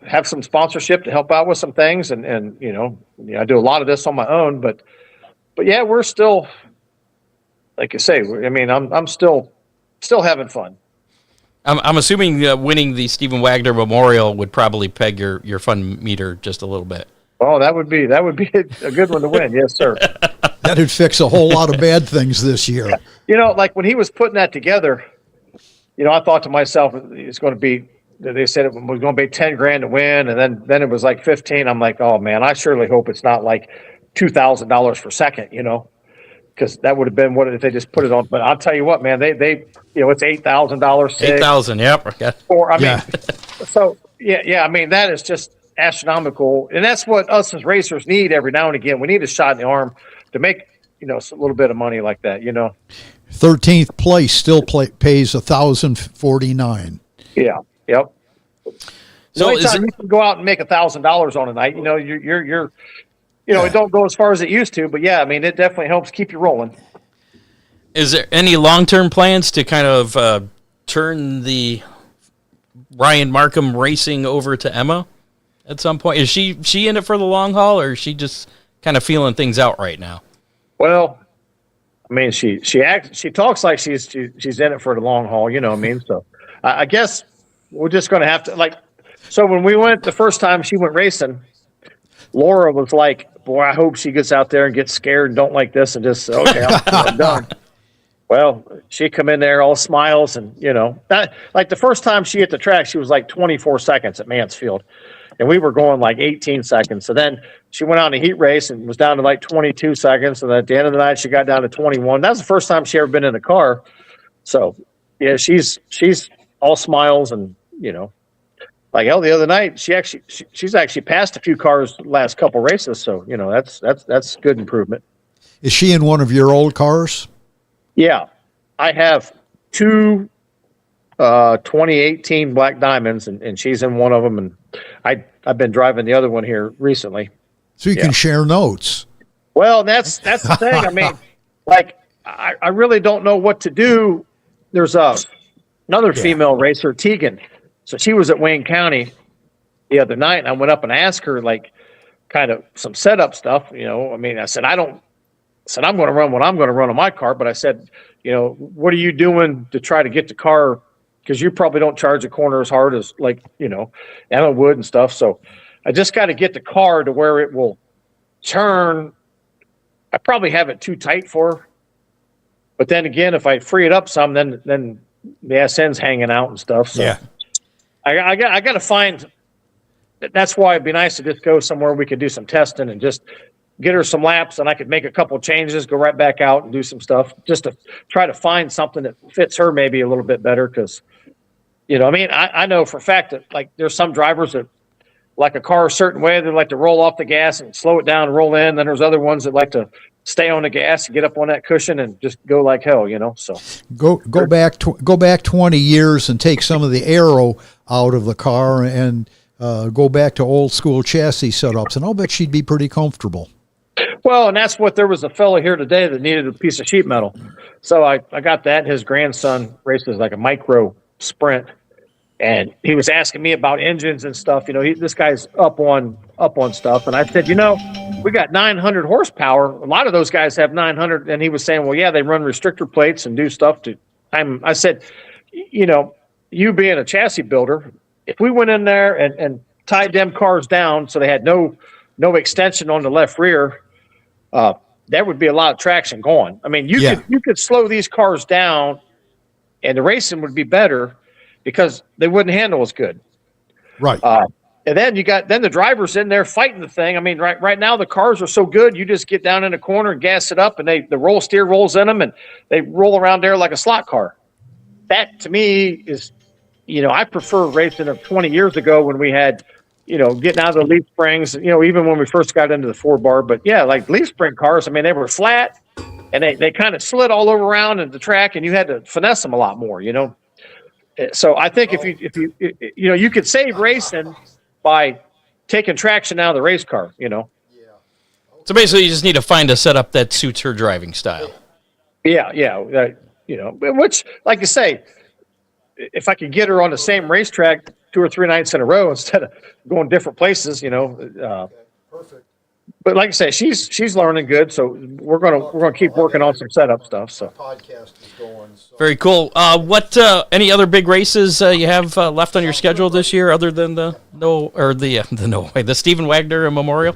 have some sponsorship to help out with some things, and I do a lot of this on my own, but yeah, we're still, like I say, I mean, I'm still having fun. I'm assuming winning the Stephen Wagner Memorial would probably peg your fun meter just a little bit. Oh, that would be a good one to win. Yes, sir. That'd fix a whole lot of bad things this year. Like when he was putting that together, I thought to myself, it's going to be, they said it was going to be $10,000 to win. And then it was like 15. I'm like, oh man, I surely hope it's not like $2,000 for second, because that would have been what if they just put it on. But I'll tell you what, man, they it's $8,000. $8,000. Yep. Or so yeah. I mean, that is just astronomical, and that's what us as racers need every now and again. We need a shot in the arm to make a little bit of money like that. 13th place still pays $1,049. Yeah. Yep. So anytime you can go out and make $1,000 on a night, it don't go as far as it used to, but yeah, I mean, it definitely helps keep you rolling. Is there any long-term plans to kind of turn the Ryan Markham racing over to Emma at some point? Is she in it for the long haul, or is she just kind of feeling things out right now? Well, I mean, she talks like she's in it for the long haul, you know what I mean? So I guess we're just going to have to, so when we went the first time she went racing, Laura was like, boy, I hope she gets out there and gets scared and don't like this and just, okay, I'm done. Well, she come in there all smiles and, that, like the first time she hit the track, she was like 24 seconds at Mansfield. And we were going like 18 seconds. So then she went on a heat race and was down to like 22 seconds. And at the end of the night, she got down to 21. That was the first time she ever been in a car. So, yeah, she's all smiles and, like hell, the other night she's actually passed a few cars the last couple races. So, that's good improvement. Is she in one of your old cars? Yeah, I have two 2018 Black Diamonds, and she's in one of them, and I've been driving the other one here recently. So you can share notes. Well, that's the thing. I mean, I really don't know what to do. There's another female racer, Tegan. So she was at Wayne County the other night, and I went up and asked her kind of some setup stuff. I mean, I said I'm going to run what I'm going to run on my car, but I said, what are you doing to try to get the car? Because you probably don't charge a corner as hard as Emma would and stuff. So I just got to get the car to where it will turn. I probably have it too tight for her. But then again, if I free it up some, then the SN's hanging out and stuff. So yeah. I got to find. That's why it'd be nice to just go somewhere we could do some testing and just get her some laps, and I could make a couple of changes, go right back out and do some stuff just to try to find something that fits her maybe a little bit better. Because, I know for a fact that there's some drivers that like a car a certain way. They like to roll off the gas and slow it down and roll in. Then there's other ones that like to stay on the gas and get up on that cushion and just go like hell, So go back 20 years and take some of the aero out of the car and go back to old school chassis setups, and I'll bet she'd be pretty comfortable. Well, and that's what there was a fellow here today that needed a piece of sheet metal. So I got that. His grandson races like a micro sprint, and he was asking me about engines and stuff. This guy's up on stuff. And I said, we got 900 horsepower. A lot of those guys have 900. And he was saying, well, yeah, they run restrictor plates and do stuff I said, you being a chassis builder, if we went in there and tied them cars down so they had no extension on the left rear, there would be a lot of traction going. I mean, you could slow these cars down, and the racing would be better because they wouldn't handle as good. Right. And then then the driver's in there fighting the thing. I mean, right now the cars are so good, you just get down in a corner and gas it up, and the roll steer rolls in them, and they roll around there like a slot car. That to me is, I prefer racing of 20 years ago when we had, getting out of the leaf springs, even when we first got into the 4-bar. But yeah, like leaf spring cars, I mean, they were flat and they kind of slid all over around in the track, and you had to finesse them a lot more, So I think if you could save racing by taking traction out of the race car, So basically, you just need to find a setup that suits her driving style. Yeah. Which, like you say, if I could get her on the same racetrack 2 or 3 nights in a row instead of going different places, Perfect. But like I say, she's learning good, so we're gonna keep working on some setup stuff. So Podcast is going. So. Very cool. What any other big races you have left on your schedule this year, other than the Stephen Wagner Memorial?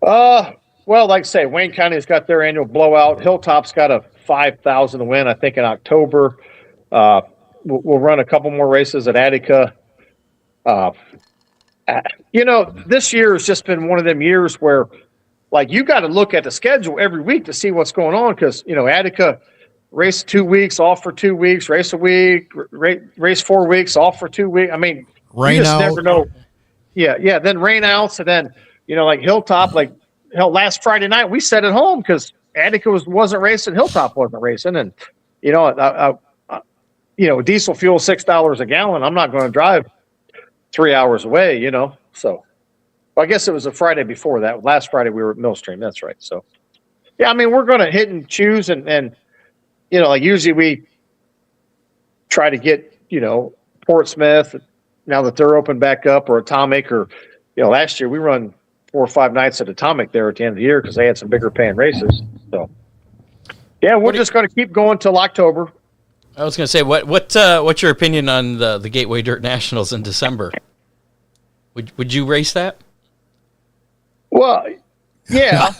Well, like I say, Wayne County's got their annual blowout. Hilltop's got a 5,000 to win, I think, in October. We'll run a couple more races at Attica. This year has just been one of them years where, you got to look at the schedule every week to see what's going on, because, Attica race 2 weeks, off for 2 weeks, race a week, race 4 weeks, off for 2 weeks. I mean, rain you just out. never know. Yeah. Then rain outs, and then, Hilltop, last Friday night we sat at home because Attica wasn't racing, Hilltop wasn't racing, and diesel fuel $6 a gallon. I'm not going to drive 3 hours away, So, I guess it was a Friday before that. Last Friday we were at Millstream. That's right. So, Yeah, I mean, we're going to hit and choose, and like usually we try to get Portsmouth now that they're open back up, or Atomic, or last year we run 4 or 5 nights at Atomic there at the end of the year because they had some bigger paying races. So yeah, we're just going to keep going till October. I was going to say, what's your opinion on the Gateway Dirt Nationals in December? Would you race that? Well, yeah,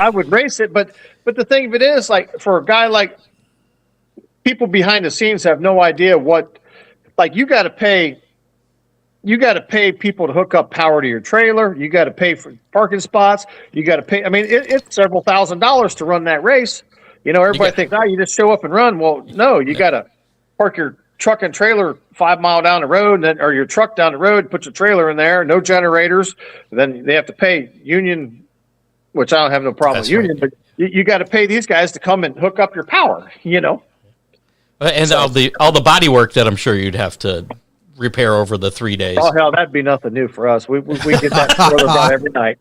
I would race it, but the thing of it is, like, for a guy like, people behind the scenes have no idea what, like, you got to pay people to hook up power to your trailer. You got to pay for parking spots. You got to pay. I mean, it's several $1,000s to run that race. Everybody thinks, you just show up and run. Well, no, you got to park your truck and trailer 5 mile down the road, or your truck down the road, put your trailer in there, no generators. Then they have to pay union, which I don't have no problem with union, but you got to pay these guys to come and hook up your power, And all the body work that I'm sure you'd have to repair over the 3 days. Oh, hell, that'd be nothing new for us. We get that spoiler about every night.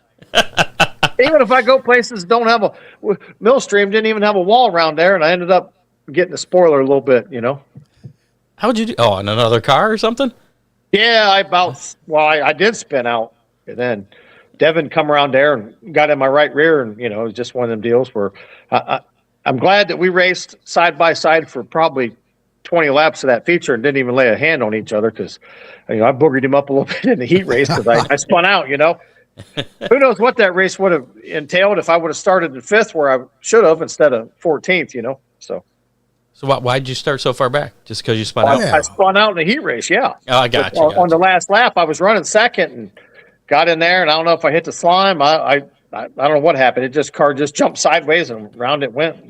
Even if I go places that don't have Millstream didn't even have a wall around there, and I ended up getting the spoiler a little bit, How'd you do? Oh, on another car or something? Yeah, I did spin out, and then Devin come around there and got in my right rear, and it was just one of them deals where I'm glad that we raced side by side for probably 20 laps of that feature and didn't even lay a hand on each other because I boogered him up a little bit in the heat race because I spun out. Who knows what that race would have entailed if I would have started in 5th where I should have instead of 14th. So why'd you start so far back? Just because you spun out? I spun out in the heat race. Yeah. Oh, I got you. On the last lap, I was running 2nd and got in there, and I don't know if I hit the slime. I don't know what happened. Car just jumped sideways and round it went.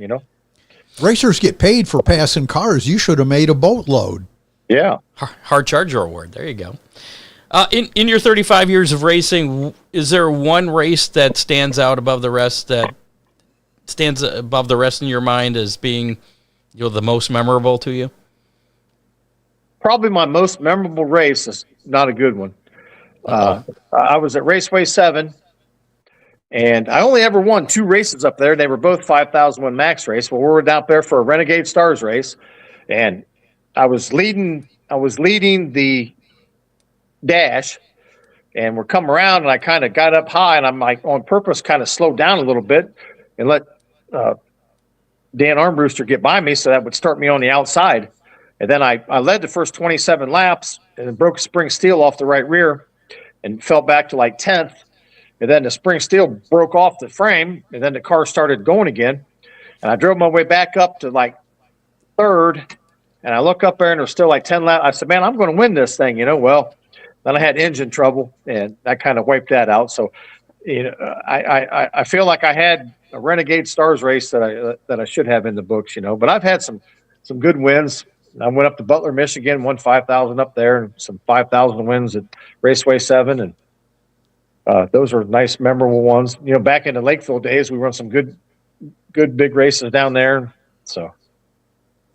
Racers get paid for passing cars. You should have made a boatload. Yeah. Hard Charger Award. There you go. In your 35 years of racing, is there one race that stands out above the rest, in your mind as being the most memorable to you? Probably my most memorable race is not a good one. I was at Raceway 7, and I only ever won 2 races up there. They were both 5,001 max race. Well, we were down there for a Renegade Stars race, and I was leading the dash, and we're coming around, and I kind of got up high, and I'm like on purpose kind of slowed down a little bit and let Dan Armbruster get by me so that would start me on the outside. And then I led the first 27 laps and broke a spring steel off the right rear and fell back to like 10th. And then the spring steel broke off the frame, and then the car started going again. And I drove my way back up to like 3rd, and I look up there, and there's still like 10 laps. I said, man, I'm going to win this thing, Well, then I had engine trouble, and that kind of wiped that out. So, I feel like I had a Renegade Stars race that I should have in the books, But I've had some good wins. I went up to Butler, Michigan, won 5,000 up there, and some 5,000 wins at Raceway 7, and those are nice, memorable ones. Back in the Lakeville days, we run some good big races down there. So,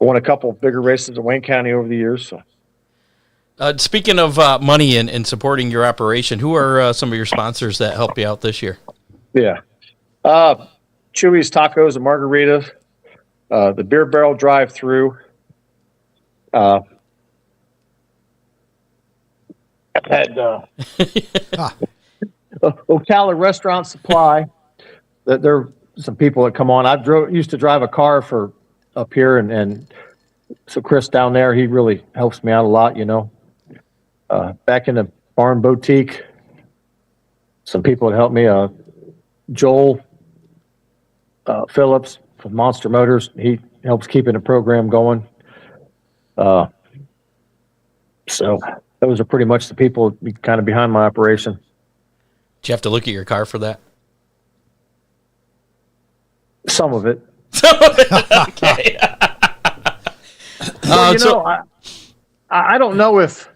I won a couple of bigger races in Wayne County over the years. So. Speaking of money and supporting your operation, who are some of your sponsors that help you out this year? Yeah. Chewy's Tacos and Margaritas, the Beer Barrel Drive-Thru. Had Ocala Restaurant Supply. There are some people that come on. Used to drive a car for up here, and so Chris down there, he really helps me out a lot, Back in the Barn Boutique, some people that helped me. Joel Phillips from Monster Motors, he helps keeping the program going. So those are pretty much the people kind of behind my operation. Did you have to look at your car for that? Some of it. Okay. I don't know if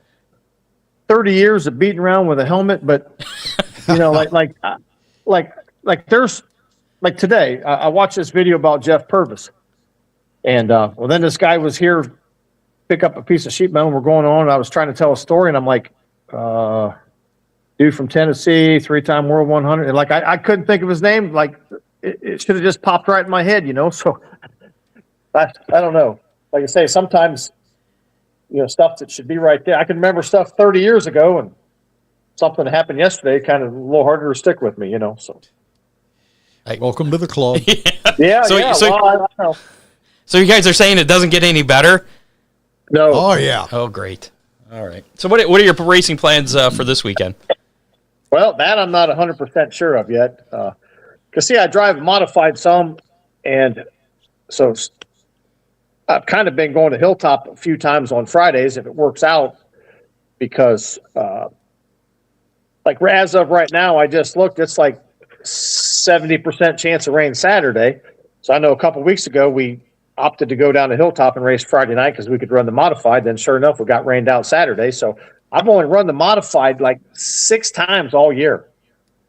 30 years of beating around with a helmet, but like there's like today, I watched this video about Jeff Purvis, and then this guy was here, pick up a piece of sheet metal. We're going on, and I was trying to tell a story, and I'm like, dude from Tennessee, 3-time World 100, and like I couldn't think of his name. Like it should have just popped right in my head, So I don't know. Like I say, sometimes, stuff that should be right there. I can remember stuff 30 years ago, and something that happened yesterday kind of a little harder to stick with me, So Welcome to the club. yeah, So- yeah. so- well, I don't know. So you guys are saying it doesn't get any better? No. Oh, yeah. Oh, great. All right. So what are your racing plans for this weekend? Well, that I'm not 100% sure of yet. Because, see, I drive modified some, and so I've kind of been going to Hilltop a few times on Fridays if it works out, because, like, as of right now, I just looked, it's like 70% chance of rain Saturday. So I know a couple weeks ago we opted to go down to Hilltop and race Friday night because we could run the modified. Then sure enough, we got rained out Saturday. So I've only run the modified like 6 times all year.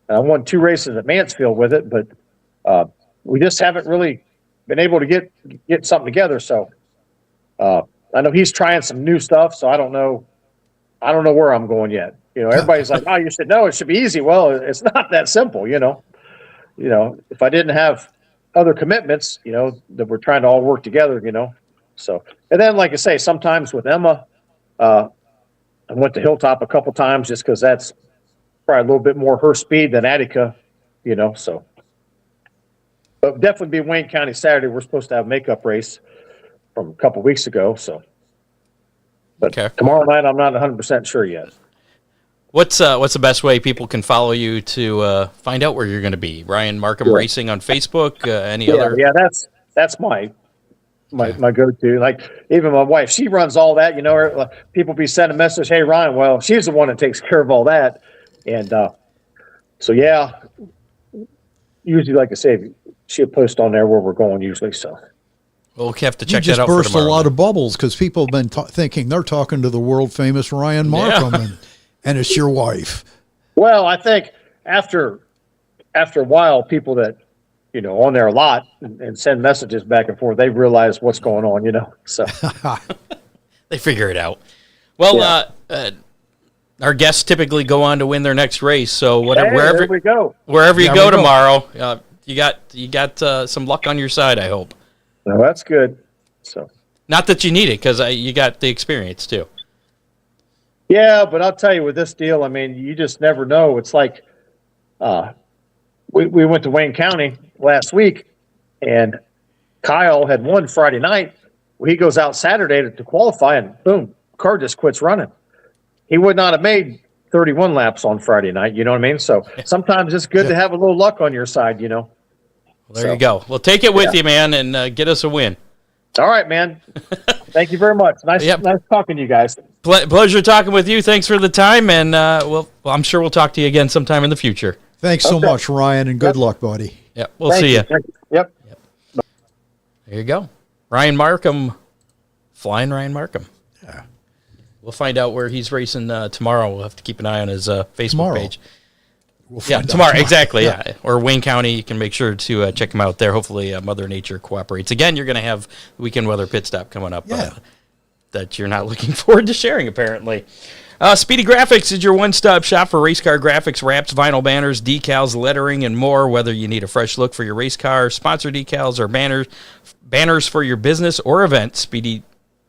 And I won 2 races at Mansfield with it, but we just haven't really been able to get something together. So I know he's trying some new stuff, so I don't know where I'm going yet. Everybody's like, "Oh, you should know. It should be easy." Well, it's not that simple. If I didn't have other commitments, that we're trying to all work together, So, and then, like I say, sometimes with Emma, I went to Hilltop a couple times just because that's probably a little bit more her speed than Attica, So, but definitely be Wayne County Saturday. We're supposed to have a makeup race from a couple weeks ago, so. But Okay. tomorrow night, I'm not 100% sure yet. What's the best way people can follow you to find out where you're going to be? Ryan Markham Racing on Facebook. Any other? Yeah, that's my go-to. Like, even my wife, she runs all that. People be sending a message, "Hey, Ryan." Well, she's the one that takes care of all that, and so yeah. Usually, like I say, she'll post on there where we're going usually. So We'll have to You check just that out for burst a tomorrow. lot of bubbles because people have been thinking they're talking to the world famous Ryan Markham, and it's your wife. well, I think after a while, people that on there a lot and send messages back and forth, they realize what's going on. So They figure it out. Well, our guests typically go on to win their next race. So hey, there we go. wherever you There go we go. tomorrow, you got some luck on your side, I hope. No, that's good. So. Not that you need it, because you got the experience too. Yeah, but I'll tell you, with this deal, I mean, you just never know. It's like we went to Wayne County last week, and Kyle had won Friday night. Well, he goes out Saturday to qualify, and boom, car just quits running. He would not have made 31 laps on Friday night. You know what I mean? So sometimes it's good to have a little luck on your side. Well, there you go. Well, take it with you, man, and get us a win. All right, man. Thank you very much. Nice talking to you guys. Pleasure talking with you. Thanks for the time, and I'm sure we'll talk to you again sometime in the future. Thanks so much, Ryan, and good luck, buddy. Yeah, we'll see you. Thank you. Yep. There you go. Ryan Markham, Flyin Ryan Markham. Yeah. We'll find out where he's racing tomorrow. We'll have to keep an eye on his Facebook page. We'll Yeah, find out tomorrow, exactly, yeah. Or Wayne County, you can make sure to check him out there. Hopefully Mother Nature cooperates. Again, you're going to have the weekend weather pit stop coming up that you're not looking forward to sharing, apparently. Speedy Graphics is your one-stop shop for race car graphics, wraps, vinyl banners, decals, lettering, and more. Whether you need a fresh look for your race car, sponsor decals, or banners for your business or event, Speedy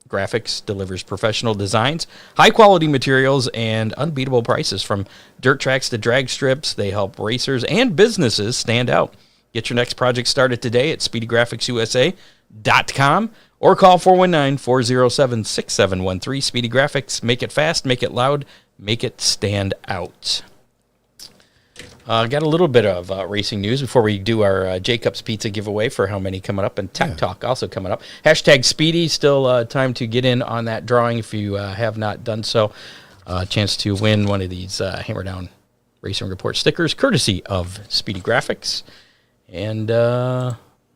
Graphics delivers professional designs, high-quality materials, and unbeatable prices. From dirt tracks to drag strips, they help racers and businesses stand out. Get your next project started today at SpeedyGraphicsUSA.com or call 419-407-6713. Speedy Graphics, make it fast, make it loud, make it stand out. Got a little bit of racing news before we do our Jacob's Pizza giveaway for how many coming up, and Tech Talk also coming up. Hashtag Speedy, still time to get in on that drawing if you have not done so. Chance to win one of these Hammer Down Racing Report stickers, courtesy of Speedy Graphics. And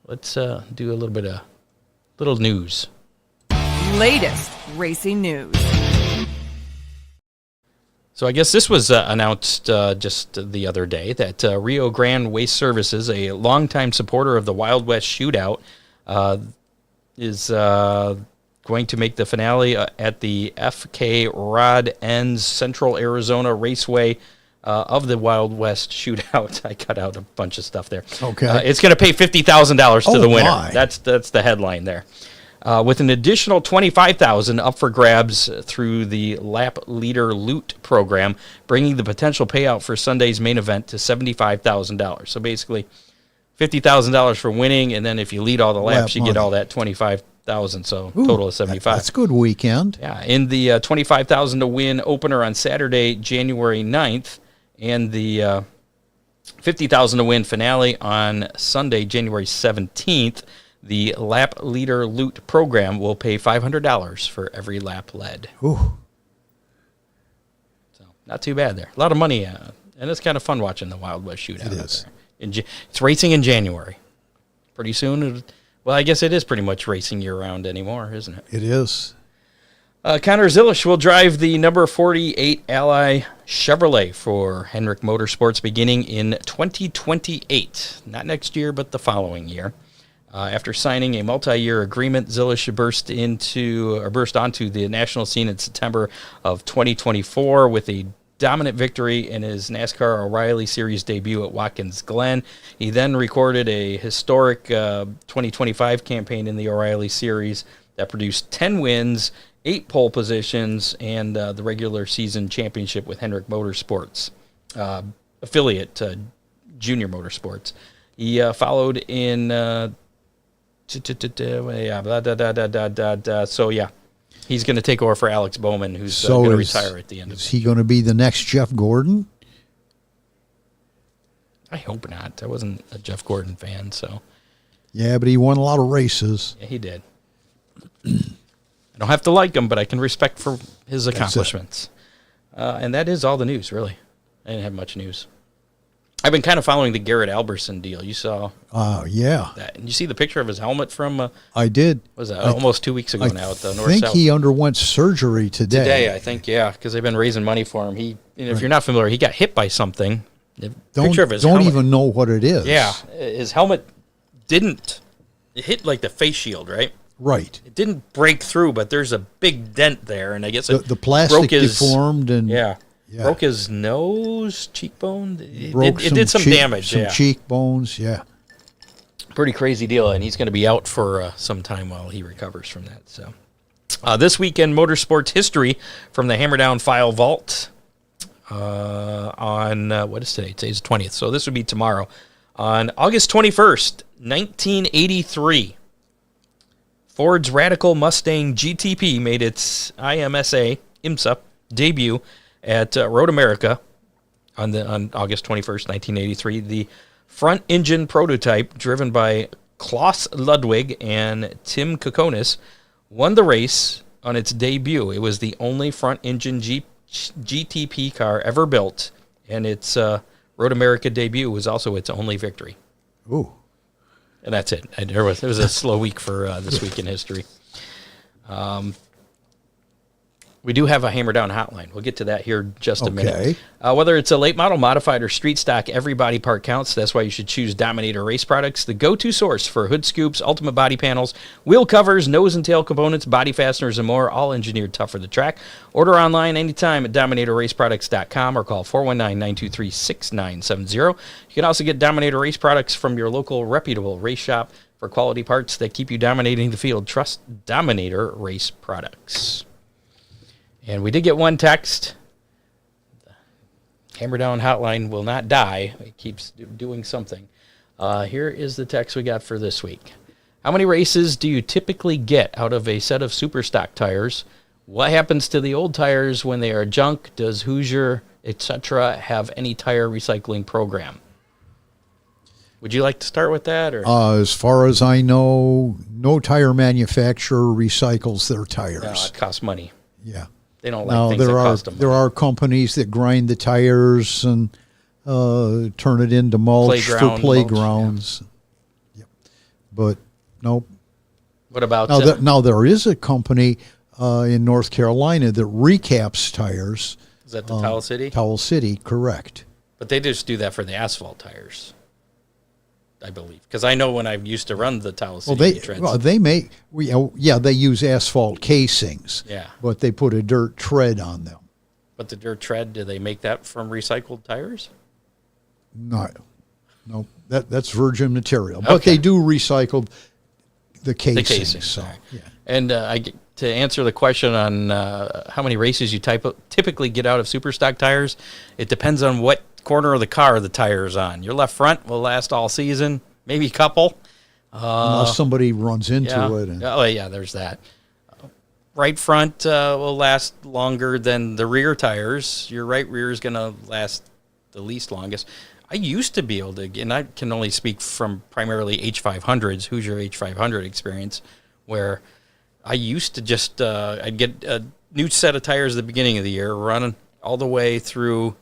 let's do a little bit of little news. Latest racing news. So I guess this was announced just the other day that Rio Grande Waste Services, a longtime supporter of the Wild West Shootout, is going to make the finale at the FK Rod Ends Central Arizona Raceway of the Wild West shootout. I cut out a bunch of stuff there. Okay. It's going to pay $50,000 to the winner. my. That's the headline there. With an additional $25,000 up for grabs through the Lap Leader Loot program, bringing the potential payout for Sunday's main event to $75,000. So basically, $50,000 for winning, and then if you lead all the laps, you get all that $25,000. So total of $75,000. That's a good weekend. Yeah, in the $25,000 to win opener on Saturday, January 9th, and the $50,000 to win finale on Sunday, January 17th. The Lap Leader Loot program will pay $500 for every lap led. Ooh. So not too bad there. A lot of money, and it's kind of fun watching the Wild West shootout. It is. It's racing in January. Pretty soon, well, I guess it is pretty much racing year-round anymore, isn't it? It is. Connor Zilisch will drive the number 48 Ally Chevrolet for Hendrick Motorsports beginning in 2028. Not next year, but the following year. After signing a multi-year agreement, Zilisch burst onto the national scene in September of 2024 with a dominant victory in his NASCAR O'Reilly Series debut at Watkins Glen. He then recorded a historic 2025 campaign in the O'Reilly Series that produced 10 wins, 8 pole positions, and the regular season championship with Hendrick Motorsports, affiliate Junior Motorsports. He followed in... So yeah, he's going to take over for Alex Bowman, who's going to retire at the end of it. Is he going to be the next Jeff Gordon? I hope not. I wasn't a Jeff Gordon fan, so. Yeah, but he won a lot of races. Yeah, he did. I don't have to like him, but I can respect for his accomplishments. And that is all the news, really. I didn't have much news. I've been kind of following the Garrett Alberson deal. You saw yeah. that. And you see the picture of his helmet from... I did. Was that almost 2 weeks ago now at the North-South? I think he underwent surgery today. Today, I think, yeah, because they've been raising money for him. If you're not familiar, he got hit by something. Don't even know what it is. Yeah, his helmet didn't... It hit like the face shield, right? Right. It didn't break through, but there's a big dent there, and I guess the plastic deformed and... Yeah. Broke his nose, cheekbone. It did some damage. Some cheekbones, yeah. Pretty crazy deal, and he's going to be out for some time while he recovers from that. So, this weekend, motorsports history from the Hammerdown File Vault on, what is today? Today's the 20th, so this would be tomorrow. On August 21st, 1983, Ford's Radical Mustang GTP made its IMSA debut at Road America on August 21st, 1983. The front-engine prototype, driven by Klaus Ludwig and Tim Kokonis, won the race on its debut. It was the only front-engine GTP car ever built, and its Road America debut was also its only victory. Ooh. And that's it. It was a slow week for this week in history. We do have a Hammerdown hotline. We'll get to that here in just a minute. Whether it's a late model, modified, or street stock, every body part counts. That's why you should choose Dominator Race Products, the go-to source for hood scoops, ultimate body panels, wheel covers, nose and tail components, body fasteners, and more, all engineered tough for the track. Order online anytime at DominatorRaceProducts.com or call 419-923-6970. You can also get Dominator Race Products from your local reputable race shop for quality parts that keep you dominating the field. Trust Dominator Race Products. And we did get one text. The Hammerdown hotline will not die. It keeps doing something. Here is the text we got for this week. How many races do you typically get out of a set of super stock tires? What happens to the old tires when they are junk? Does Hoosier, etc., have any tire recycling program? Would you like to start with that? Or? As far as I know, no tire manufacturer recycles their tires. No, it costs money. Yeah. They don't like things that cost them money. There are companies that grind the tires and turn it into mulch for playgrounds. Mulch, yeah. Yep. But nope. What about now? There is a company in North Carolina that recaps tires. Is that the Towel City? Towel City, correct. But they just do that for the asphalt tires, I believe. Because I know when I used to run the Towel City treads. They use asphalt casings. Yeah. But they put a dirt tread on them. But the dirt tread, do they make that from recycled tires? No, that's virgin material. But Okay. they do recycle the casing. The casing. So, All right. yeah. And to answer the question on how many races you typically get out of super stock tires, it depends on what corner of the car the tire is on. Your left front will last all season, maybe a couple. Unless somebody runs into it. And, Oh, yeah, there's that. Right front will last longer than the rear tires. Your right rear is going to last the least longest. I used to be able to, and I can only speak from primarily H500s, Hoosier H500 experience, where I used to just, I'd get a new set of tires at the beginning of the year, running all the way through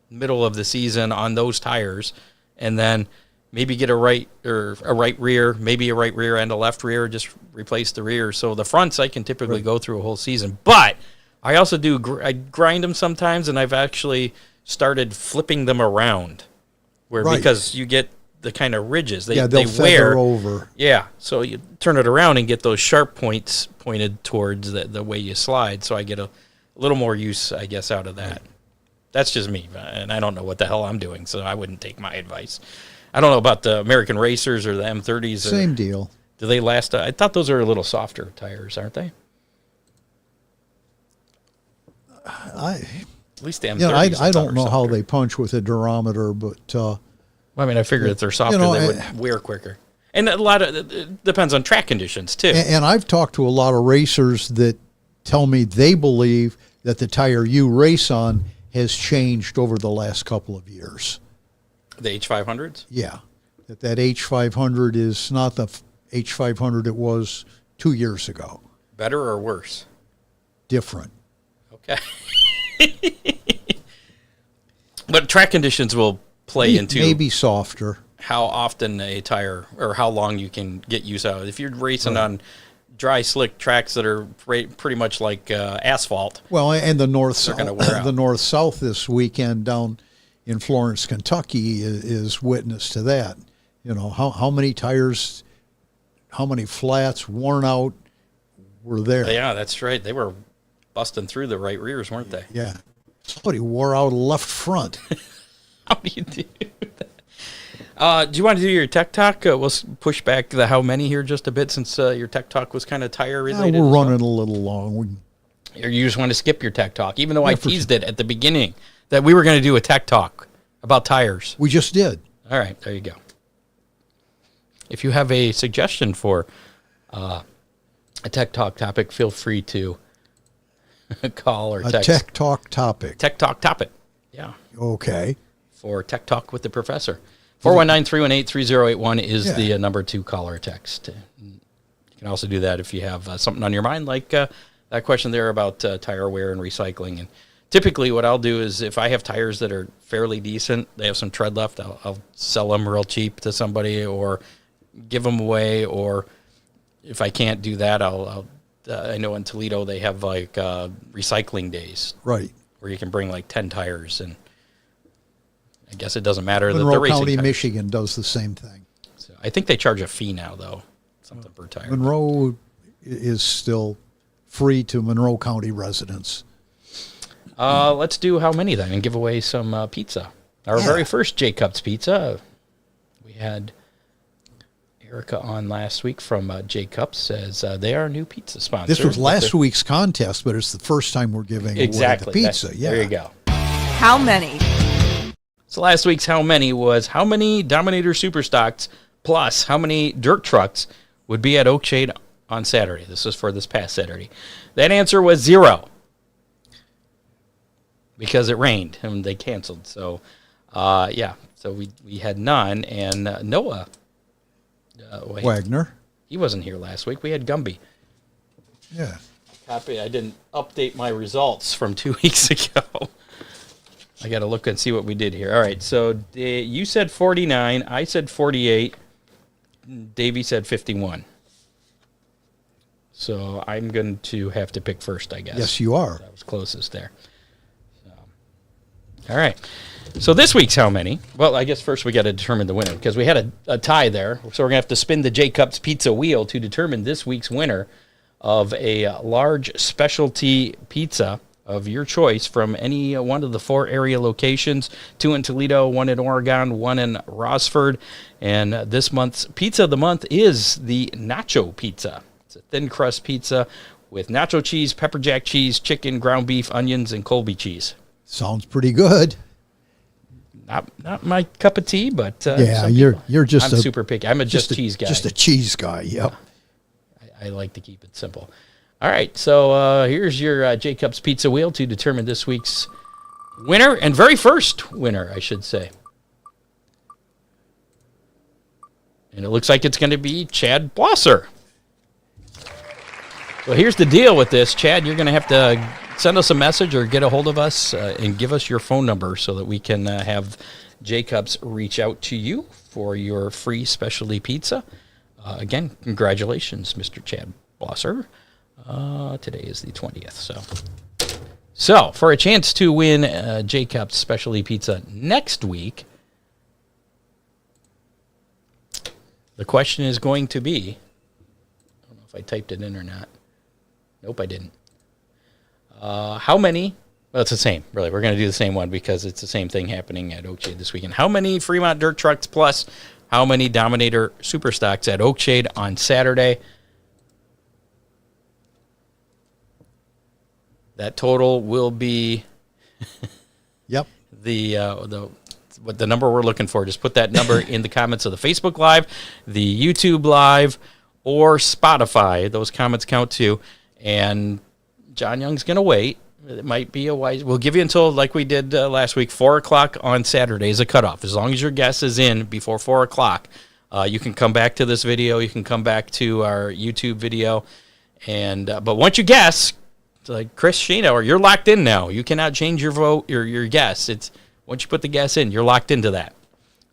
middle of the season on those tires, and then maybe get a right rear, maybe a right rear and a left rear, just replace the rear. So the fronts I can typically go through a whole season. But I also do, I grind them sometimes, and I've actually started flipping them around, where because you get the kind of ridges. they'll they feather wear over. Yeah, so you turn it around and get those sharp points pointed towards the way you slide. So I get a little more use, I guess, out of that. That's just me, and I don't know what the hell I'm doing, so I wouldn't take my advice. I don't know about the American Racers or the M30s. Same deal. Do they last? I thought those are a little softer tires, aren't they? At least the M30s. I don't know how they punch with a durometer, but Well, I mean, I figured if they're softer, they would wear quicker. And a lot of it depends on track conditions too. and I've talked to a lot of racers that tell me they believe that the tire you race on has changed over the last couple of years. The H500s? Yeah, that H500 is not the H500 it was 2 years ago. Better or worse? Different. Okay. But track conditions will play into maybe softer. how often a tire or how long you can get use out of it. If you're racing on dry, slick tracks that are pretty much like asphalt. Well, and the gonna wear out. the north south this weekend down in Florence, Kentucky, is witness to that. You know how many tires, how many flats worn out were there? Yeah, that's right. They were busting through the right rears, weren't they? Yeah, somebody wore out a left front. How do you do that? Do you want to do your tech talk? We'll push back the how many here just a bit, since your tech talk was kind of tire related. We're running a little long. Or you just want to skip your tech talk, even though I teased it at the beginning that we were going to do a tech talk about tires. We just did. All right, there you go. If you have a suggestion for a tech talk topic, feel free to call or text. A tech talk topic. Tech talk topic. Yeah. Okay. For Tech Talk with the Professor. 419-318-3081 is Yeah. the number to call or text. You can also do that if you have something on your mind, like that question there about tire wear and recycling. And typically what I'll do is if I have tires that are fairly decent, they have some tread left, I'll sell them real cheap to somebody or give them away. Or if I can't do that, I know in Toledo they have like recycling days. Right. Where you can bring like 10 tires, and I guess it doesn't matter that Monroe they're racing County, tires. Michigan does the same thing. So I think they charge a fee now, though, something per tire. Monroe is still free to Monroe County residents. Let's do how many then and give away some pizza. Our very first J Cups pizza. We had Erica on last week from J Cups, says they are a new pizza sponsor. This was last week's contest, but it's the first time we're giving away the pizza. There you go. How many? So last week's how many was how many Dominator Superstocks plus how many dirt trucks would be at Oakshade on Saturday. This was for this past Saturday. That answer was 0 because it rained and they canceled. So, so we had none. And Noah Wagner. He wasn't here last week. We had Gumby. Yeah. Copy. I didn't update my results from 2 weeks ago. I got to look and see what we did here. All right, so you said 49. I said 48. Davey said 51. So I'm going to have to pick first, I guess. Yes, you are. I was closest there. So, all right. So this week's how many? Well, I guess first we got to determine the winner because we had a tie there. So we're going to have to spin the J Cups pizza wheel to determine this week's winner of a large specialty pizza of your choice from any one of the 4 area locations, 2 in Toledo, 1 in Oregon, 1 in Rossford. And this month's pizza of the month is the nacho pizza. It's a thin crust pizza with nacho cheese, pepper jack cheese, chicken, ground beef, onions, and Colby cheese. Sounds pretty good. Not my cup of tea, but yeah, you're just I'm super picky. I'm just cheese guy. Just a cheese guy. Yep. I like to keep it simple. All right, so here's your Jacob's Pizza Wheel to determine this week's winner and very first winner, I should say. And it looks like it's going to be Chad Blosser. Well, here's the deal with this, Chad. You're going to have to send us a message or get a hold of us and give us your phone number so that we can have Jacobs reach out to you for your free specialty pizza. Again, congratulations, Mr. Chad Blosser. Today is the 20th. So for a chance to win Jacobs specialty pizza next week, the question is going to be, I don't know if I typed it in or not. Nope, I didn't. How many? Well, it's the same, really. We're going to do the same one because it's the same thing happening at Oakshade this weekend. How many Fremont dirt trucks plus how many Dominator Super Stocks at Oakshade on Saturday? That total will be yep. the number we're looking for. Just put that number in the comments of the Facebook Live, the YouTube Live, or Spotify. Those comments count too. And John Young's going to wait. It might be a wise. We'll give you until, like we did last week, 4 o'clock on Saturday is a cutoff. As long as your guess is in before 4 o'clock, you can come back to this video. You can come back to our YouTube video. And but once you guess, like Chris Sheeno, you're locked in now. You cannot change your vote, your guess. It's once you put the guess in, you're locked into that.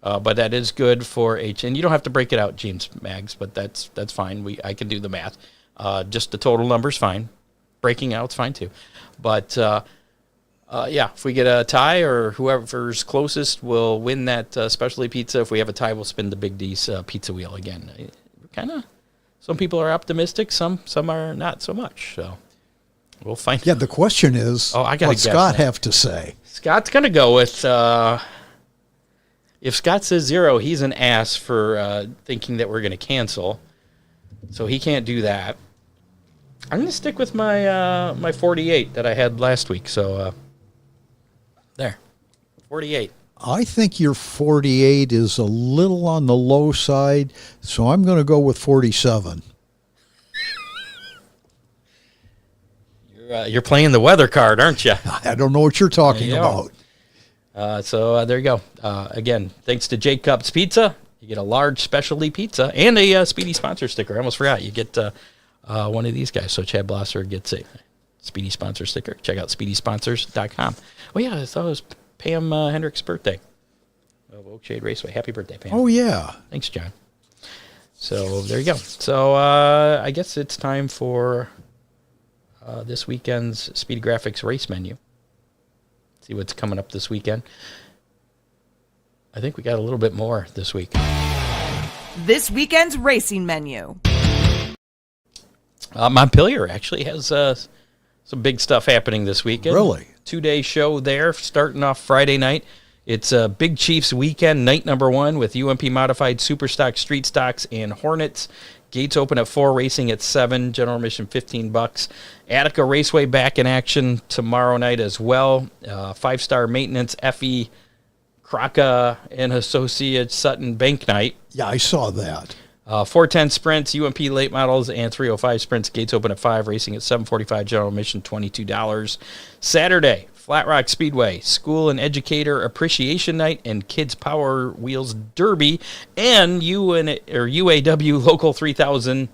But that is good for and you don't have to break it out, James Maggs, but that's fine. I can do the math. Just the total number's fine. Breaking out's fine too. But yeah, if we get a tie or whoever's closest will win that specialty pizza. If we have a tie, we'll spin the Big D's pizza wheel again. Some people are optimistic, some are not so much. So we'll find. Yeah, the question is, what Scott have to say? Scott's gonna go with. If Scott says 0, he's an ass for thinking that we're gonna cancel. So he can't do that. I'm going to stick with my my 48 that I had last week. So there, 48. I think your 48 is a little on the low side, so I'm going to go with 47. You're playing the weather card, aren't you? I don't know what you're talking about. So there you go. Again, thanks to Jacob's Pizza, you get a large specialty pizza and a Speedy sponsor sticker. I almost forgot. You get one of these guys. So Chad Blosser gets a Speedy sponsor sticker. Check out speedysponsors.com. Oh, yeah, I thought it was Pam Hendrick's birthday of Oakshade Raceway. Happy birthday, Pam. Oh, yeah. Thanks, John. So there you go. So I guess it's time for this weekend's Speedy Graphics race menu. See what's coming up this weekend. I think we got a little bit more this week. This weekend's racing menu. Montpelier actually has some big stuff happening this weekend. Really? 2-day show there, starting off Friday night. It's Big Chiefs weekend, night number 1 with UMP Modified Super Stock, Street Stocks, and Hornets. Gates open at 4, racing at 7, general admission $15. Attica Raceway back in action tomorrow night as well. 5-star maintenance, Effie, Kraka, and Associates Sutton Bank Night. Yeah, I saw that. 410 sprints, UMP late models, and 305 sprints. Gates open at 5, racing at 7:45. General admission $22. Saturday, Flat Rock Speedway, School and Educator Appreciation Night, and Kids Power Wheels Derby, and UAW Local 3000,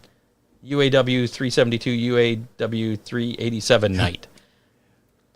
UAW 372, UAW 387 night.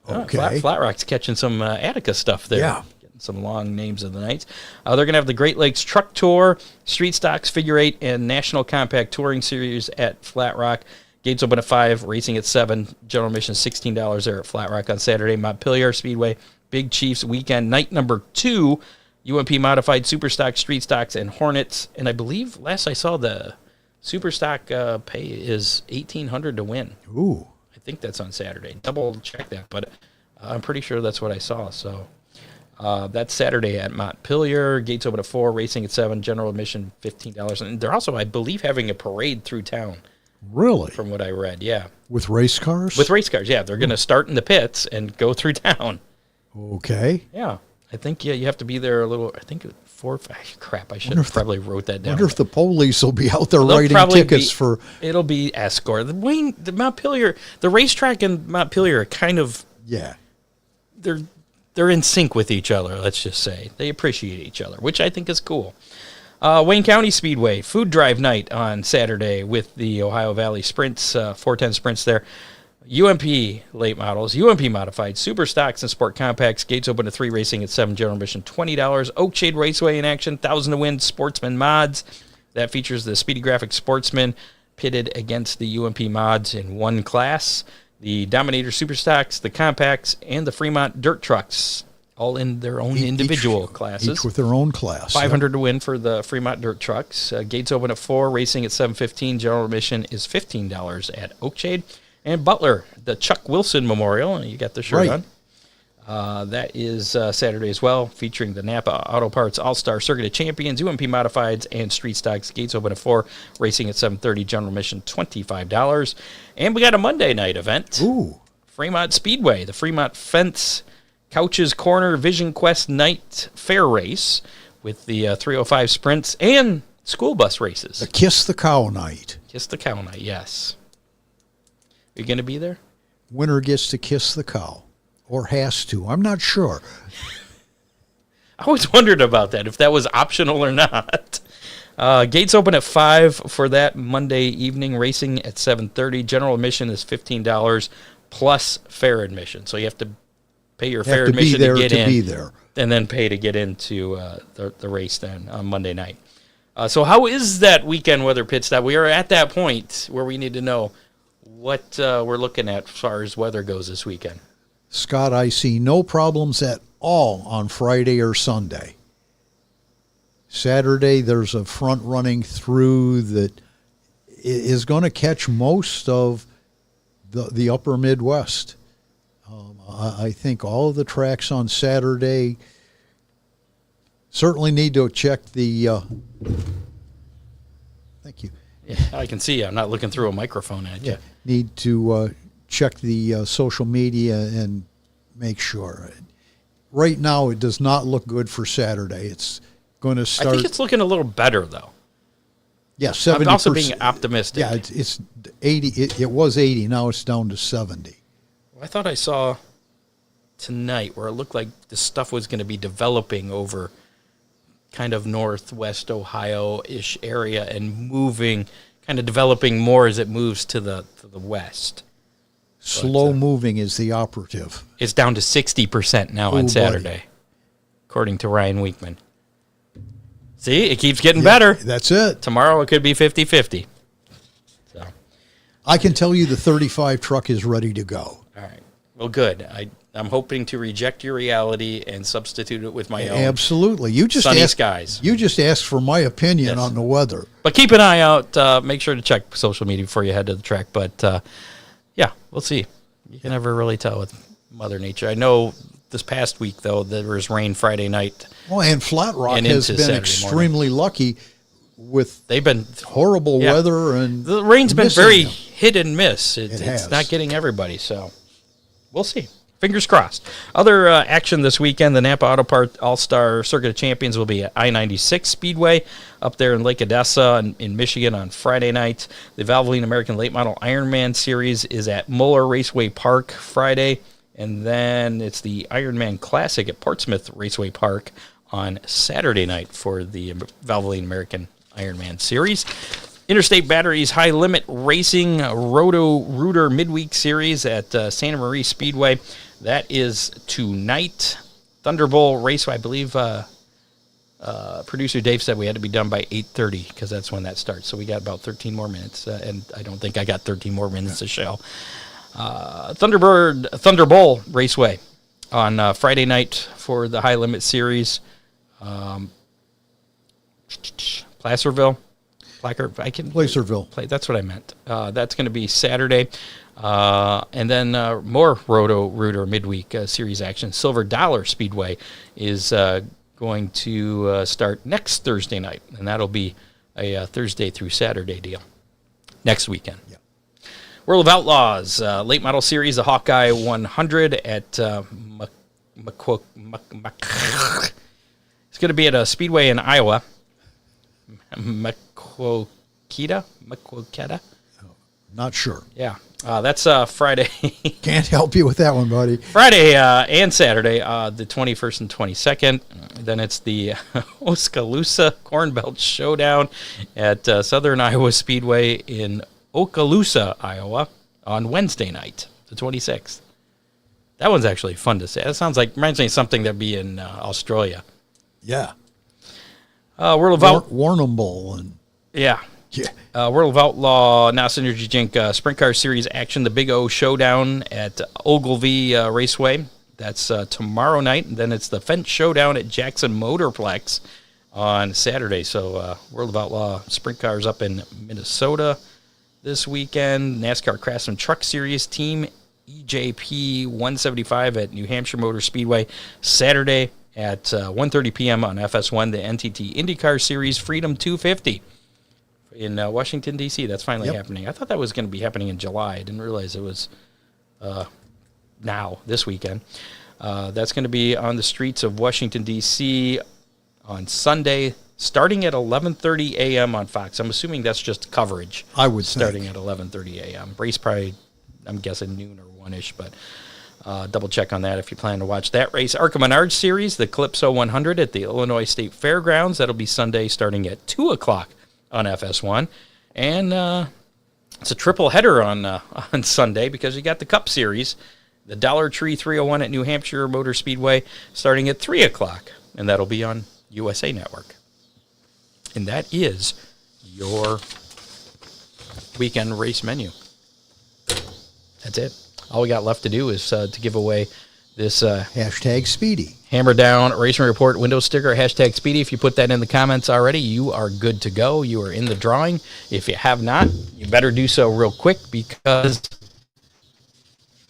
Okay. Flat Rock's catching some Attica stuff there. Yeah. Some long names of the nights. They're going to have the Great Lakes Truck Tour, Street Stocks, Figure 8, and National Compact Touring Series at Flat Rock. Gates open at 5, racing at 7. General admission $16 there at Flat Rock on Saturday. Montpelier Speedway, Big Chiefs weekend, night number 2. UMP Modified Super Stock, Street Stocks, and Hornets. And I believe last I saw the Super Stock pay is $1,800 to win. Ooh. I think that's on Saturday. Double check that, but I'm pretty sure that's what I saw. So that's Saturday at Montpelier. Gates open at 4, racing at 7, general admission $15. And they're also, I believe, having a parade through town. Really? From what I read, yeah. With race cars? With race cars, yeah. They're going to start in the pits and go through town. Okay. Yeah. I think, you have to be there a little, I think 4, crap, I should have probably wrote that down. I wonder if the police will be out there writing tickets for... It'll be escort. The Montpelier, the racetrack and Montpelier are kind of... Yeah. They're in sync with each other, let's just say. They appreciate each other, which I think is cool. Wayne County Speedway, food drive night on Saturday with the Ohio Valley Sprints, 410 Sprints there. UMP late models, UMP modified, super stocks and sport compacts. Gates open at 3, racing at 7, general admission $20. Oakshade Raceway in action, 1,000 to win, Sportsman mods. That features the Speedy Graphic Sportsman pitted against the UMP mods in one class. The Dominator super stocks, the compacts, and the Fremont dirt trucks, all in their own individual classes. Each with their own class. 500 to win for the Fremont dirt trucks. Gates open at 4, racing at 7:15. General admission is $15 at Oakshade. And Butler, the Chuck Wilson Memorial. You got the shirt on. That is Saturday as well, featuring the Napa Auto Parts All-Star Circuit of Champions, UMP Modifieds, and Street Stocks. Gates open at 4, racing at 7:30. General admission $25. And we got a Monday night event. Ooh. Fremont Speedway, the Fremont Fence Couches Corner Vision Quest Night Fair Race with the 305 sprints and school bus races. The Kiss the Cow night. Kiss the Cow night, yes. Are you going to be there? Winner gets to kiss the cow. Or has to. I'm not sure. I always wondered about that, if that was optional or not. Gates open at 5 for that Monday evening, racing at 7:30. General admission is $15 plus fair admission. So you have to pay your fair admission to get in. Be there. And then pay to get into the race then on Monday night. So how is that weekend weather pit stop? We are at that point where we need to know what we're looking at as far as weather goes this weekend. Scott, I see no problems at all on Friday or Sunday. Saturday, there's a front running through that is going to catch most of the upper Midwest. I think all of the tracks on Saturday certainly need to check the... Thank you. Yeah, I can see you. I'm not looking through a microphone at you. Need to check the social media and make sure. Right now, it does not look good for Saturday. It's going to start... I think it's looking a little better, though. Yeah, 70%. I'm also being optimistic. Yeah, it's 80. It was 80. Now it's down to 70. I thought I saw tonight where it looked like the stuff was going to be developing over kind of northwest Ohio-ish area and moving, kind of developing more as it moves to the west. Slow moving is the operative. It's down to 60% now on Saturday, according to Ryan Weekman. See, it keeps getting better. That's it. Tomorrow it could be 50-50. So I can tell you the 35 truck is ready to go. All right. Well, good. I'm hoping to reject your reality and substitute it with my own. Absolutely. You just sunny skies. You just asked for my opinion on the weather. But keep an eye out. Make sure to check social media before you head to the track. But, yeah, we'll see. You can never really tell with Mother Nature. I know this past week, though, there was rain Friday night. Oh, and Flat Rock has been Saturday extremely lucky with they've been horrible weather. And the rain's been very hit and miss. It's not getting everybody, so we'll see. Fingers crossed. Other action this weekend, the Napa Auto Part All-Star Circuit of Champions will be at I-96 Speedway up there in Lake Odessa in Michigan on Friday night. The Valvoline American Late Model Ironman Series is at Muller Raceway Park Friday. And then it's the Ironman Classic at Portsmouth Raceway Park on Saturday night for the Valvoline American Ironman Series. Interstate Batteries High Limit Racing Roto-Rooter Midweek Series at Santa Maria Speedway. That is tonight. Thunderbolt Raceway, I believe producer Dave said we had to be done by 8:30 because that's when that starts. So we got about 13 more minutes, and I don't think I got 13 more minutes to show. Thunderbolt Raceway on Friday night for the High Limit Series. Placerville. Placard. I can Placerville. play. That's what I meant. That's going to be Saturday. And then more Roto-Rooter midweek series action. Silver Dollar Speedway is going to start next Thursday night, and that'll be a Thursday through Saturday deal next weekend. Yeah. World of Outlaws, late model series, the Hawkeye 100 at it's going to be at a speedway in Iowa. Mequoketa? Not sure. Yeah. That's Friday. Can't help you with that one, buddy. Friday and Saturday, the 21st and 22nd. Then it's the Oskaloosa Corn Belt Showdown at Southern Iowa Speedway in Okaloosa, Iowa, on Wednesday night, the 26th. That one's actually fun to say. That reminds me of something that'd be in Australia. Yeah. World of Warrnambool and yeah. yeah. World of Outlaw, now Synergy Jink Sprint Car Series action, the Big O Showdown at Ogilvy Raceway. That's tomorrow night. And then it's the Fence Showdown at Jackson Motorplex on Saturday. So World of Outlaw Sprint Cars up in Minnesota this weekend. NASCAR Craftsman Truck Series Team EJP 175 at New Hampshire Motor Speedway Saturday at 1:30 p.m. on FS1. The NTT IndyCar Series Freedom 250 in Washington, D.C. That's finally happening. I thought that was going to be happening in July. I didn't realize it was now, this weekend. That's going to be on the streets of Washington, D.C. on Sunday, starting at 11:30 a.m. on Fox. I'm assuming that's just coverage. I would starting at 11:30 a.m. Race probably, I'm guessing noon or 1-ish, but double check on that if you plan to watch that race. ARCA Menards Series, the Calypso 100 at the Illinois State Fairgrounds. That'll be Sunday starting at 2 o'clock on FS1. And it's a triple header on Sunday because you got the Cup Series, the Dollar Tree 301 at New Hampshire Motor Speedway starting at 3 o'clock, and that'll be on USA Network. And that is your weekend race menu. That's it. All we got left to do is to give away this hashtag Speedy Hammer Down Racing Report window sticker, hashtag Speedy. If you put that in the comments already, you are good to go. You are in the drawing. If you have not, you better do so real quick because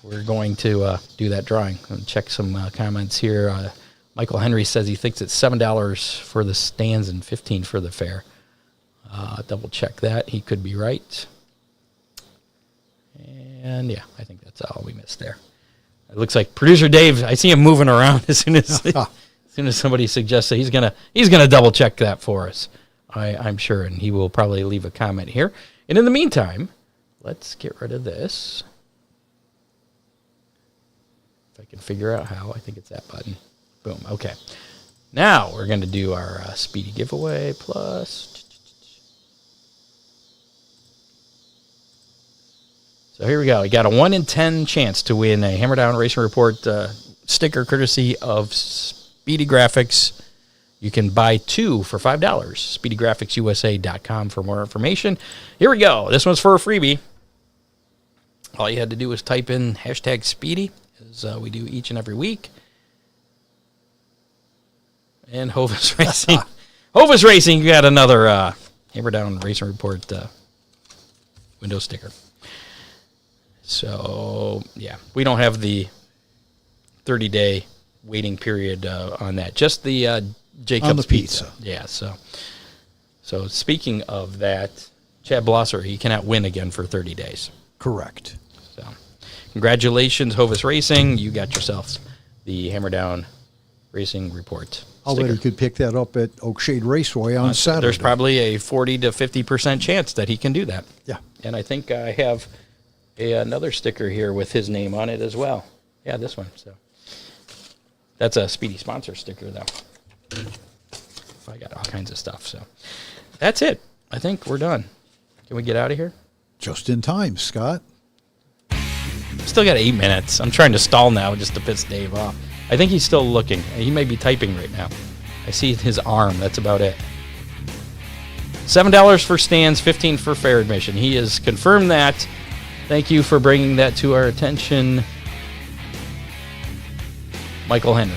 we're going to do that drawing. Check some comments here. Michael Henry says he thinks it's $7 for the stands and $15 for the fair. Double check that. He could be right. And yeah, I think that's all we missed there. It looks like producer Dave, I see him moving around as soon as somebody suggests that he's gonna double check that for us. I'm sure, and he will probably leave a comment here. And in the meantime, let's get rid of this. If I can figure out how, I think it's that button. Boom. Okay. Now we're gonna do our Speedy giveaway plus. So here we go. We got a 1 in 10 chance to win a Hammer Down Racing Report sticker courtesy of Speedy Graphics. You can buy 2 for $5. SpeedyGraphicsUSA.com for more information. Here we go. This one's for a freebie. All you had to do was type in hashtag Speedy, as we do each and every week. And Hovis Racing. Hovis Racing, you got another Hammer Down Racing Report window sticker. So, yeah, we don't have the 30-day waiting period on that. Just the Jacob's on the pizza. Yeah, so speaking of that, Chad Blosser, he cannot win again for 30 days. Correct. So, congratulations, Hovis Racing. You got yourself the Hammer Down Racing Report I'll bet he could pick that up at Oakshade Raceway on Saturday. There's probably a 40 to 50% chance that he can do that. Yeah. And I think I have another sticker here with his name on it as well. Yeah, this one. So that's a Speedy sponsor sticker, though. I got all kinds of stuff. So that's it. I think we're done. Can we get out of here? Just in time, Scott. Still got 8 minutes. I'm trying to stall now just to piss Dave off. I think he's still looking. He may be typing right now. I see his arm. That's about it. $7 for stands, $15 for fair admission. He has confirmed that. Thank you for bringing that to our attention, Michael Henry.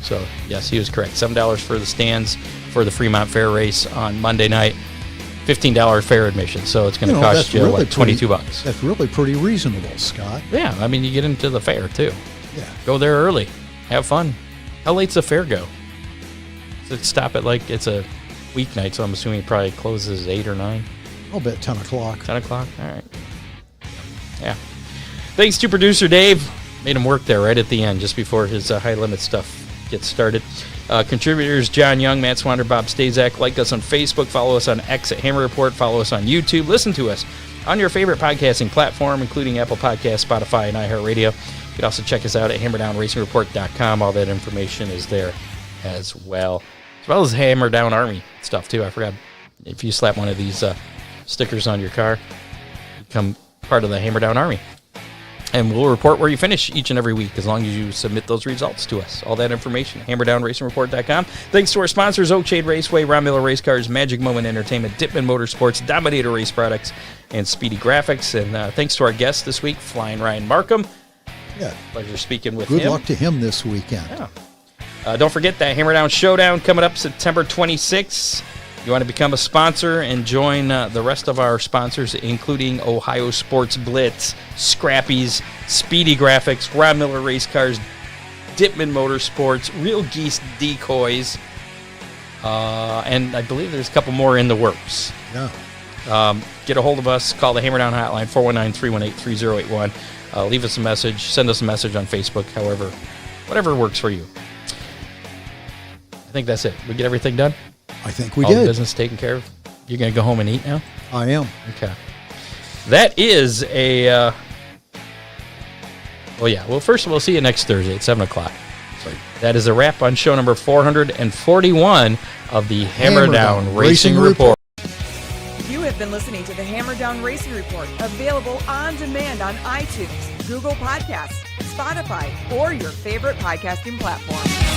So, yes, he was correct. $7 for the stands for the Fremont Fair race on Monday night. $15 fair admission, so it's going to cost you, what, $22? That's really pretty reasonable, Scott. Yeah, I mean, you get into the fair, too. Yeah. Go there early. Have fun. How late's the fair go? Does it stop at, like, it's a weeknight, so I'm assuming it probably closes 8 or 9? I'll bet 10 o'clock. 10 o'clock? All right. Yeah. Thanks to producer Dave. Made him work there right at the end, just before his high limit stuff gets started. Contributors John Young, Matt Swander, Bob Stazak. Like us on Facebook. Follow us on X at Hammer Report. Follow us on YouTube. Listen to us on your favorite podcasting platform, including Apple Podcasts, Spotify, and iHeartRadio. You can also check us out at HammerdownRacingReport.com. All that information is there as well as Hammer Down Army stuff, too. I forgot. If you slap one of these stickers on your car, you become part of the Hammer Down Army. And we'll report where you finish each and every week as long as you submit those results to us. All that information at HammerdownRacingReport.com. Thanks to our sponsors, Oakshade Raceway, Ron Miller Race Cars, Magic Moment Entertainment, Dittman Motorsports, Dominator Race Products, and Speedy Graphics. And thanks to our guest this week, Flyin Ryan Markham. Yeah. Pleasure speaking with him. Good luck to him this weekend. Yeah. Don't forget that Hammer Down Showdown coming up September 26th. You want to become a sponsor and join the rest of our sponsors, including Ohio Sports Blitz, Scrappy's, Speedy Graphics, Ron Miller Race Cars, Dittman Motorsports, Real Geese Decoys, and I believe there's a couple more in the works. Yeah. Get a hold of us. Call the Hammer Down hotline, 419-318-3081. Leave us a message. Send us a message on Facebook, whatever works for you. I think that's it. We get everything done? I think we All did. the business taken care of? You're going to go home and eat now? I am. Okay. That is a... well, first we'll see you next Thursday at 7 o'clock. So that is a wrap on show number 441 of the Hammer Down Racing Report. You have been listening to the Hammer Down Racing Report, available on demand on iTunes, Google Podcasts, Spotify, or your favorite podcasting platform.